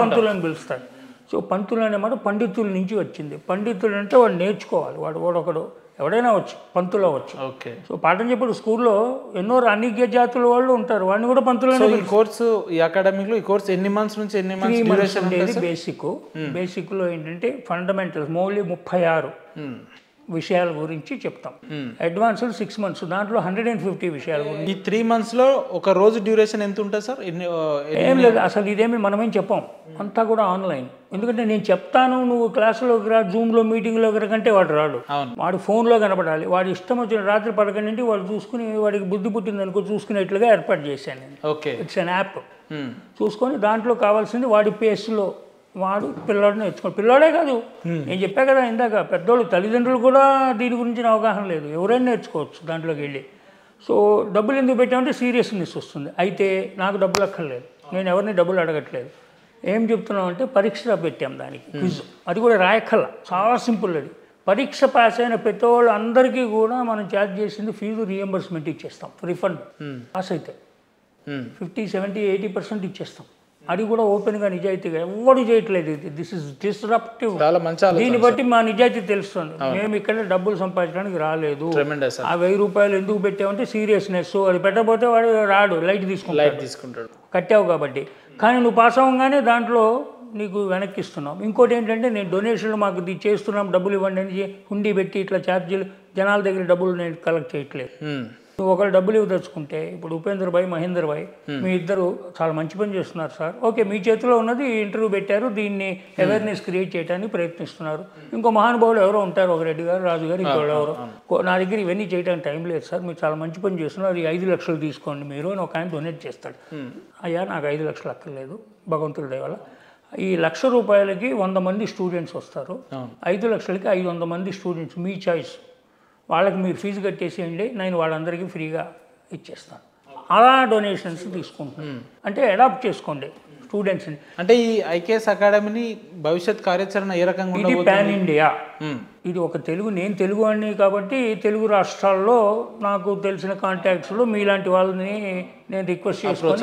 Speaker 1: పంతులని పిలుస్తాడు. సో పంతులు అనే మాట పండితుల నుంచి వచ్చింది. పండితులు అంటే వాడు నేర్చుకోవాలి, వాడొకడు ఎవడైనా వచ్చి పంతులు అవ్వచ్చు.
Speaker 2: ఓకే.
Speaker 1: సో పాఠం చెప్పాడు స్కూల్లో ఎన్నో అన్ని జాతుల వాళ్ళు ఉంటారు, వాడిని కూడా పంతులు.
Speaker 2: ఈ కోర్సు, ఈ అకాడమిక్లో ఈ కోర్సు ఎన్ని మంత్స్ నుంచి ఎన్ని మంత్స్
Speaker 1: ఉండేది? బేసిక్లో ఏంటంటే ఫండమెంటల్స్ మౌలి 36 విషయాల గురించి చెప్తాం. అడ్వాన్స్డ్ 6 months, దాంట్లో 150 విషయాల గురించి.
Speaker 2: ఈ 3 monthsలో ఒక రోజు డ్యూరేషన్ ఎంత ఉంటుంది సార్?
Speaker 1: ఏం లేదు, అసలు ఇదేమి మనమేం చెప్పాం, అంతా కూడా ఆన్లైన్. ఎందుకంటే నేను చెప్తాను, నువ్వు క్లాసులోకి రా, జూమ్లో మీటింగ్లోకి రాకంటే వాడు రాడు, వాడు ఫోన్లో కనపడాలి. వాడి ఇష్టం వచ్చిన రాత్రి 11 వాడు చూసుకుని, వాడికి బుద్ధి పుట్టింది అనుకో చూసుకునేట్లుగా ఏర్పాటు చేశాను నేను.
Speaker 2: Okay,
Speaker 1: it's an app. చూసుకొని దాంట్లో కావాల్సింది వాడి పేస్లో వాడు పిల్లోడు నేర్చుకోండి. పిల్లోడే కాదు, నేను చెప్పా కదా ఇందాక, పెద్దోళ్ళు తల్లిదండ్రులు కూడా దీని గురించి అవగాహన లేదు, ఎవరైనా నేర్చుకోవచ్చు దాంట్లోకి వెళ్ళి. సో డబ్బులు ఎందుకు పెట్టామంటే సీరియస్నెస్ వస్తుంది. అయితే నాకు డబ్బులు అక్కర్లేదు, నేను ఎవరిని డబ్బులు అడగట్లేదు. ఏం చెప్తున్నాం అంటే పరీక్ష పెట్టాం దానికి క్విజ్, అది కూడా రాయక్కర్లా, చాలా సింపుల్. అది పరీక్ష పాస్ అయిన ప్రతి వాళ్ళు అందరికీ కూడా మనం ఛార్జ్ చేసింది ఫీజు రీఎంబర్స్మెంట్ ఇచ్చేస్తాం, రిఫండ్. పాస్ అయితే 50, 70, 80% ఇచ్చేస్తాం. అది కూడా ఓపెన్గా నిజాయితీగా ఎవరు చేయట్లేదు. ఇది దిస్ ఇస్ డిస్రప్టివ్. దీన్ని బట్టి మా నిజాయితీ తెలుస్తుంది. మేము ఇక్కడ డబ్బులు సంపాదించడానికి రాలేదు. ఆ 1000 రూపాయలు ఎందుకు పెట్టామంటే సీరియస్నెస్. అది పెట్టకపోతే వాడు రాడు, లైట్ తీసుకుంటాడు. కట్టావు కాబట్టి. కానీ నువ్వు పాస్ అవ్వగానే దాంట్లో నీకు వెనక్కి ఇస్తున్నాం. ఇంకోటి ఏంటంటే నేను డొనేషన్లు మాకు ఇది చేస్తున్నాం, డబ్బులు ఇవ్వండి అని హుండీ పెట్టి ఇట్లా ఛార్జీలు జనాల దగ్గర డబ్బులు నేను కలెక్ట్ చేయట్లేదు. నువ్వు ఒకరు డబ్బులు ఇవ్వదలుచుకుంటే, ఇప్పుడు ఉపేంద్ర భాయ్, మహేందర్ భాయ్ మీ ఇద్దరు చాలా మంచి పని చేస్తున్నారు సార్. ఓకే, మీ చేతిలో ఉన్నది ఇంటర్వ్యూ పెట్టారు, దీన్ని అవేర్నెస్ క్రియేట్ చేయడానికి ప్రయత్నిస్తున్నారు. ఇంకో మహానుభావులు ఎవరో ఉంటారు, ఒక రెడ్డి గారు, రాజు గారు, ఇంకో ఎవరో. నా దగ్గర ఇవన్నీ చేయడానికి టైం లేదు సార్, మీరు చాలా మంచి పని చేస్తున్నారు, ఈ 5 లక్షలు తీసుకోండి మీరు అని ఒక ఆయన డొనేట్ చేస్తాడు. అయ్యా నాకు 5 లక్షలు అక్కర్లేదు, భగవంతుడి దయ వల్ల ఈ 1,00,000 రూపాయలకి 100 మంది స్టూడెంట్స్ వస్తారు, 5 లక్షలకి 500 మంది స్టూడెంట్స్, మీ చాయిస్. వాళ్ళకి మీరు ఫీజు కట్టేసేయండి, నేను వాళ్ళందరికీ ఫ్రీగా ఇచ్చేస్తాను. అలా డొనేషన్స్ తీసుకుంటున్నాను. అంటే అడాప్ట్ చేసుకోండి స్టూడెంట్స్ని.
Speaker 2: అంటే ఈ ఐకేఎస్ అకాడమీని భవిష్యత్ కార్యాచరణ ఏ రకంగా
Speaker 1: ఇది పాన్ ఇండియా. ఇది ఒక తెలుగు, నేను తెలుగు అని కాబట్టి తెలుగు రాష్ట్రాల్లో నాకు తెలిసిన కాంటాక్ట్స్లో మీలాంటి వాళ్ళని నేను రిక్వెస్ట్ చేసుకొని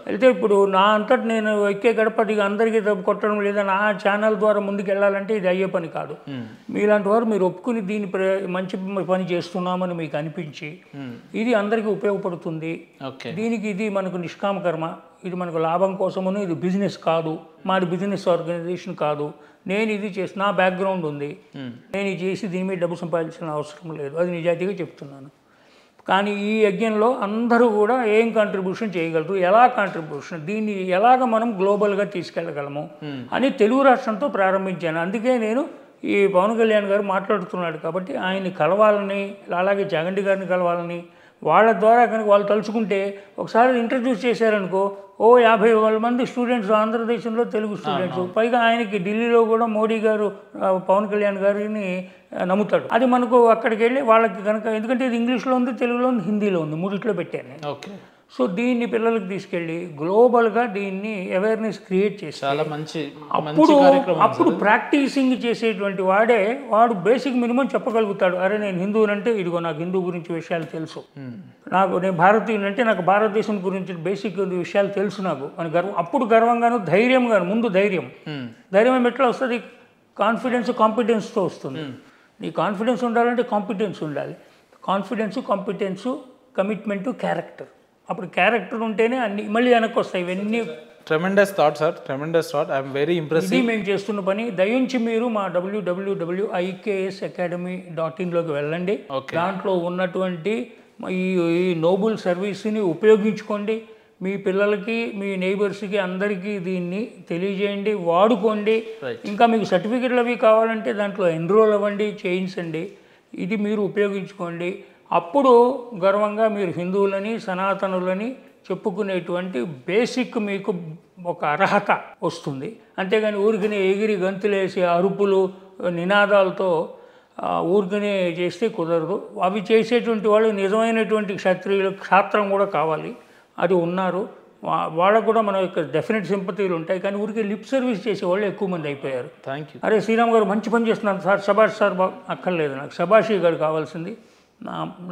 Speaker 1: అయితే ఇప్పుడు నా అంతటి నేను ఎక్కే గడపదిగా అందరికీ కొట్టడం లేదా నా ఛానల్ ద్వారా ముందుకు వెళ్ళాలంటే ఇది అయ్యే పని కాదు. మీలాంటి వారు మీరు ఒప్పుకుని దీన్ని మంచి పని చేస్తున్నామని మీకు అనిపించి ఇది అందరికీ ఉపయోగపడుతుంది, దీనికి ఇది మనకు నిష్కామ కర్మ, ఇది మనకు లాభం కోసమును, ఇది బిజినెస్ కాదు, మాది బిజినెస్ ఆర్గనైజేషన్ కాదు, నేను ఇది చేసి నా బ్యాక్గ్రౌండ్ ఉంది, నేను ఇది చేసి దీని మీద డబ్బు సంపాదించిన అవసరం లేదు, అది నిజాయితీగా చెప్తున్నాను. కానీ ఈ యజ్ఞంలో అందరూ కూడా ఏం కాంట్రిబ్యూషన్ చేయగలరు, ఎలా కాంట్రిబ్యూషన్, దీన్ని ఎలాగ మనం గ్లోబల్గా తీసుకెళ్ళగలము అని తెలుగు రాష్ట్రంతో ప్రారంభించాను. అందుకే నేను ఈ పవన్ కళ్యాణ్ గారు మాట్లాడుతున్నాడు కాబట్టి ఆయన్ని కలవాలని, అలాగే జగండి గారిని కలవాలని, వాళ్ళ ద్వారా కనుక వాళ్ళు తలుచుకుంటే ఒకసారి ఇంట్రడ్యూస్ చేశారనుకో, 50,000 మంది స్టూడెంట్స్ ఆంధ్రదేశంలో తెలుగు స్టూడెంట్స్, పైగా ఆయనకి ఢిల్లీలో కూడా మోడీ గారు పవన్ కళ్యాణ్ గారిని నమ్ముతాడు. అది మనకు అక్కడికి వెళ్ళి వాళ్ళకి కనుక, ఎందుకంటే ఇది ఇంగ్లీష్లో ఉంది, తెలుగులో ఉంది, హిందీలో ఉంది, 3 పెట్టాను నేను.
Speaker 2: ఓకే,
Speaker 1: సో దీన్ని పిల్లలకు తీసుకెళ్ళి గ్లోబల్గా దీన్ని అవేర్నెస్ క్రియేట్ చేసి
Speaker 2: చాలా మంచి
Speaker 1: అప్పుడు ప్రాక్టీసింగ్ చేసేటువంటి వాడు బేసిక్ మినిమం చెప్పగలుగుతాడు. అరే నేను హిందువునంటే ఇదిగో నాకు హిందూ గురించి విషయాలు తెలుసు, నేను భారతీయునంటే నాకు భారతదేశం గురించి బేసిక్ విషయాలు తెలుసు నాకు అని గర్వం. అప్పుడు గర్వంగాను ధైర్యంగాను, ముందు ధైర్యం ఎట్లా వస్తుంది? కాన్ఫిడెన్స్తో వస్తుంది. నీ కాన్ఫిడెన్స్ ఉండాలంటే కాంపిటెన్స్ ఉండాలి. కాంపిటెన్సు, కమిట్మెంటు, క్యారెక్టర్. అప్పుడు క్యారెక్టర్ ఉంటేనే అన్ని మళ్ళీ వెనక్కి వస్తాయి. ఇవన్నీ
Speaker 2: tremendous thought sir, tremendous thought. I'm very impressed.
Speaker 1: ఇది మేము చేస్తున్న పని. దయించి మీరు మా www.iksacademy.in వెళ్ళండి. దాంట్లో ఉన్నటువంటి ఈ నోబుల్ సర్వీస్ని ఉపయోగించుకోండి. మీ పిల్లలకి, మీ నైబర్స్కి అందరికీ దీన్ని తెలియజేయండి, వాడుకోండి. ఇంకా మీకు సర్టిఫికెట్లు అవి కావాలంటే దాంట్లో ఎన్రోల్ అవ్వండి, చేయించండి. ఇది మీరు ఉపయోగించుకోండి. అప్పుడు గర్వంగా మీరు హిందువులని, సనాతనులని చెప్పుకునేటువంటి బేసిక్ మీకు ఒక అర్హత వస్తుంది. అంతేగాని ఊరికనే ఎగిరి గంతులేసి అరుపులు, నినాదాలతో ఊరికనే చేస్తే కుదరదు. అవి చేసేటువంటి వాళ్ళు నిజమైనటువంటి క్షత్రియులు, క్షాత్రం కూడా కావాలి. అది ఉన్నారు, వాళ్ళకు కూడా మన యొక్క డెఫినెట్ సింపతీలు ఉంటాయి. కానీ ఊరికి లిప్ సర్వీస్ చేసేవాళ్ళు ఎక్కువ మంది అయిపోయారు.
Speaker 2: Thank you.
Speaker 1: అరే శ్రీరామ్ గారు మంచి పని చేస్తున్నారు సార్, శభాష్ సార్, అక్కర్లేదు నాకు. శభాషీ గారు కావాల్సింది.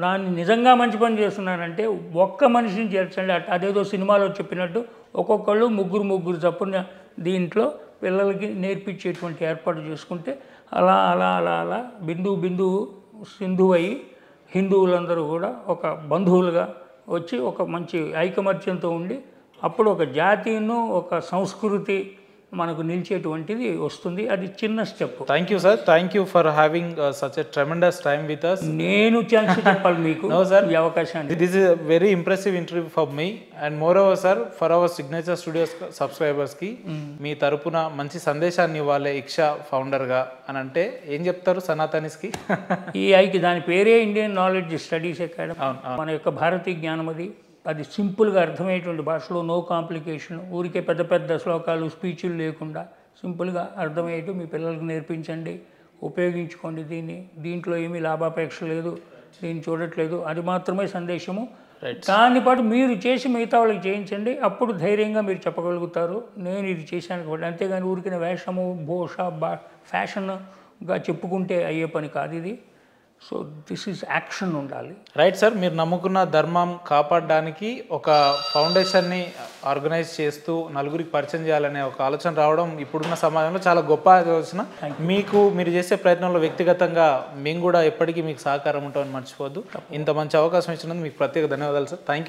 Speaker 1: నాన్ని నిజంగా మంచి పని చేస్తున్నానంటే ఒక్క మనిషిని చేర్చండి. అదేదో సినిమాలో చెప్పినట్టు ఒక్కొక్కళ్ళు ముగ్గురు చప్పున దీంట్లో పిల్లలకి నేర్పించేటువంటి ఏర్పాటు చేసుకుంటే అలా అలా అలా అలా బిందువు సింధువు అయ్యి హిందువులందరూ కూడా ఒక బంధువులుగా వచ్చి ఒక మంచి ఐకమత్యంతో ఉండి అప్పుడు ఒక జాతిను, ఒక సంస్కృతి, మనకు నిలిచేటువంటిది వస్తుంది. అది చిన్న step.
Speaker 2: Thank you sir, thank you for having such a tremendous time with us.
Speaker 1: నేను ఛాన్స్ చెప్పాలి మీకు ఈ అవకాశాన్ని.
Speaker 2: This is very impressive interview for me and moreover sir, for our signature studios సబ్స్క్రైబర్స్కి మీ తరపున మంచి సందేశాన్ని ఇవ్వాలి ఇక్షా ఫౌండర్గా అని అంటే ఏం చెప్తారు సనాతనిస్కి?
Speaker 1: ఈఐకి దాని పేరే ఇండియన్ నాలెడ్జ్ స్టడీస్ అకాడమీ. మన యొక్క భారతీయ జ్ఞానం అది సింపుల్గా అర్థమయ్యేటువంటి భాషలో, నో కాంప్లికేషన్, ఊరికే పెద్ద పెద్ద శ్లోకాలు స్పీచ్లు లేకుండా సింపుల్గా అర్థమయ్యేట్టు మీ పిల్లలకు నేర్పించండి, ఉపయోగించుకోండి. దీంట్లో ఏమీ లాభాపేక్ష లేదు, దీన్ని చూడట్లేదు, అది మాత్రమే సందేశము. దాన్ని పాటు మీరు చేసి మిగతా వాళ్ళకి చేయించండి, అప్పుడు ధైర్యంగా మీరు చెప్పగలుగుతారు నేను ఇది చేశాను కాబట్టి. అంతేగాని ఊరికిన వేషము, భూష, ఫ్యాషన్గా చెప్పుకుంటే అయ్యే పని కాదు ఇది. సో దిస్ ఈజ్ యాక్షన్ ఉండాలి.
Speaker 2: రైట్ సార్, మీరు నమ్ముకున్న ధర్మం కాపాడడానికి ఒక ఫౌండేషన్ని ఆర్గనైజ్ చేస్తూ నలుగురికి పరిచయం చేయాలనే ఒక ఆలోచన రావడం ఇప్పుడున్న సమాజంలో చాలా గొప్ప ఆలోచన. మీరు చేసే ప్రయత్నంలో వ్యక్తిగతంగా మేము కూడా ఎప్పటికీ మీకు సహకారం ఉంటామని మర్చిపోవద్దు. ఇంత మంచి అవకాశం ఇచ్చినందుకు మీకు ప్రత్యేక ధన్యవాదాలు సార్. Thank you.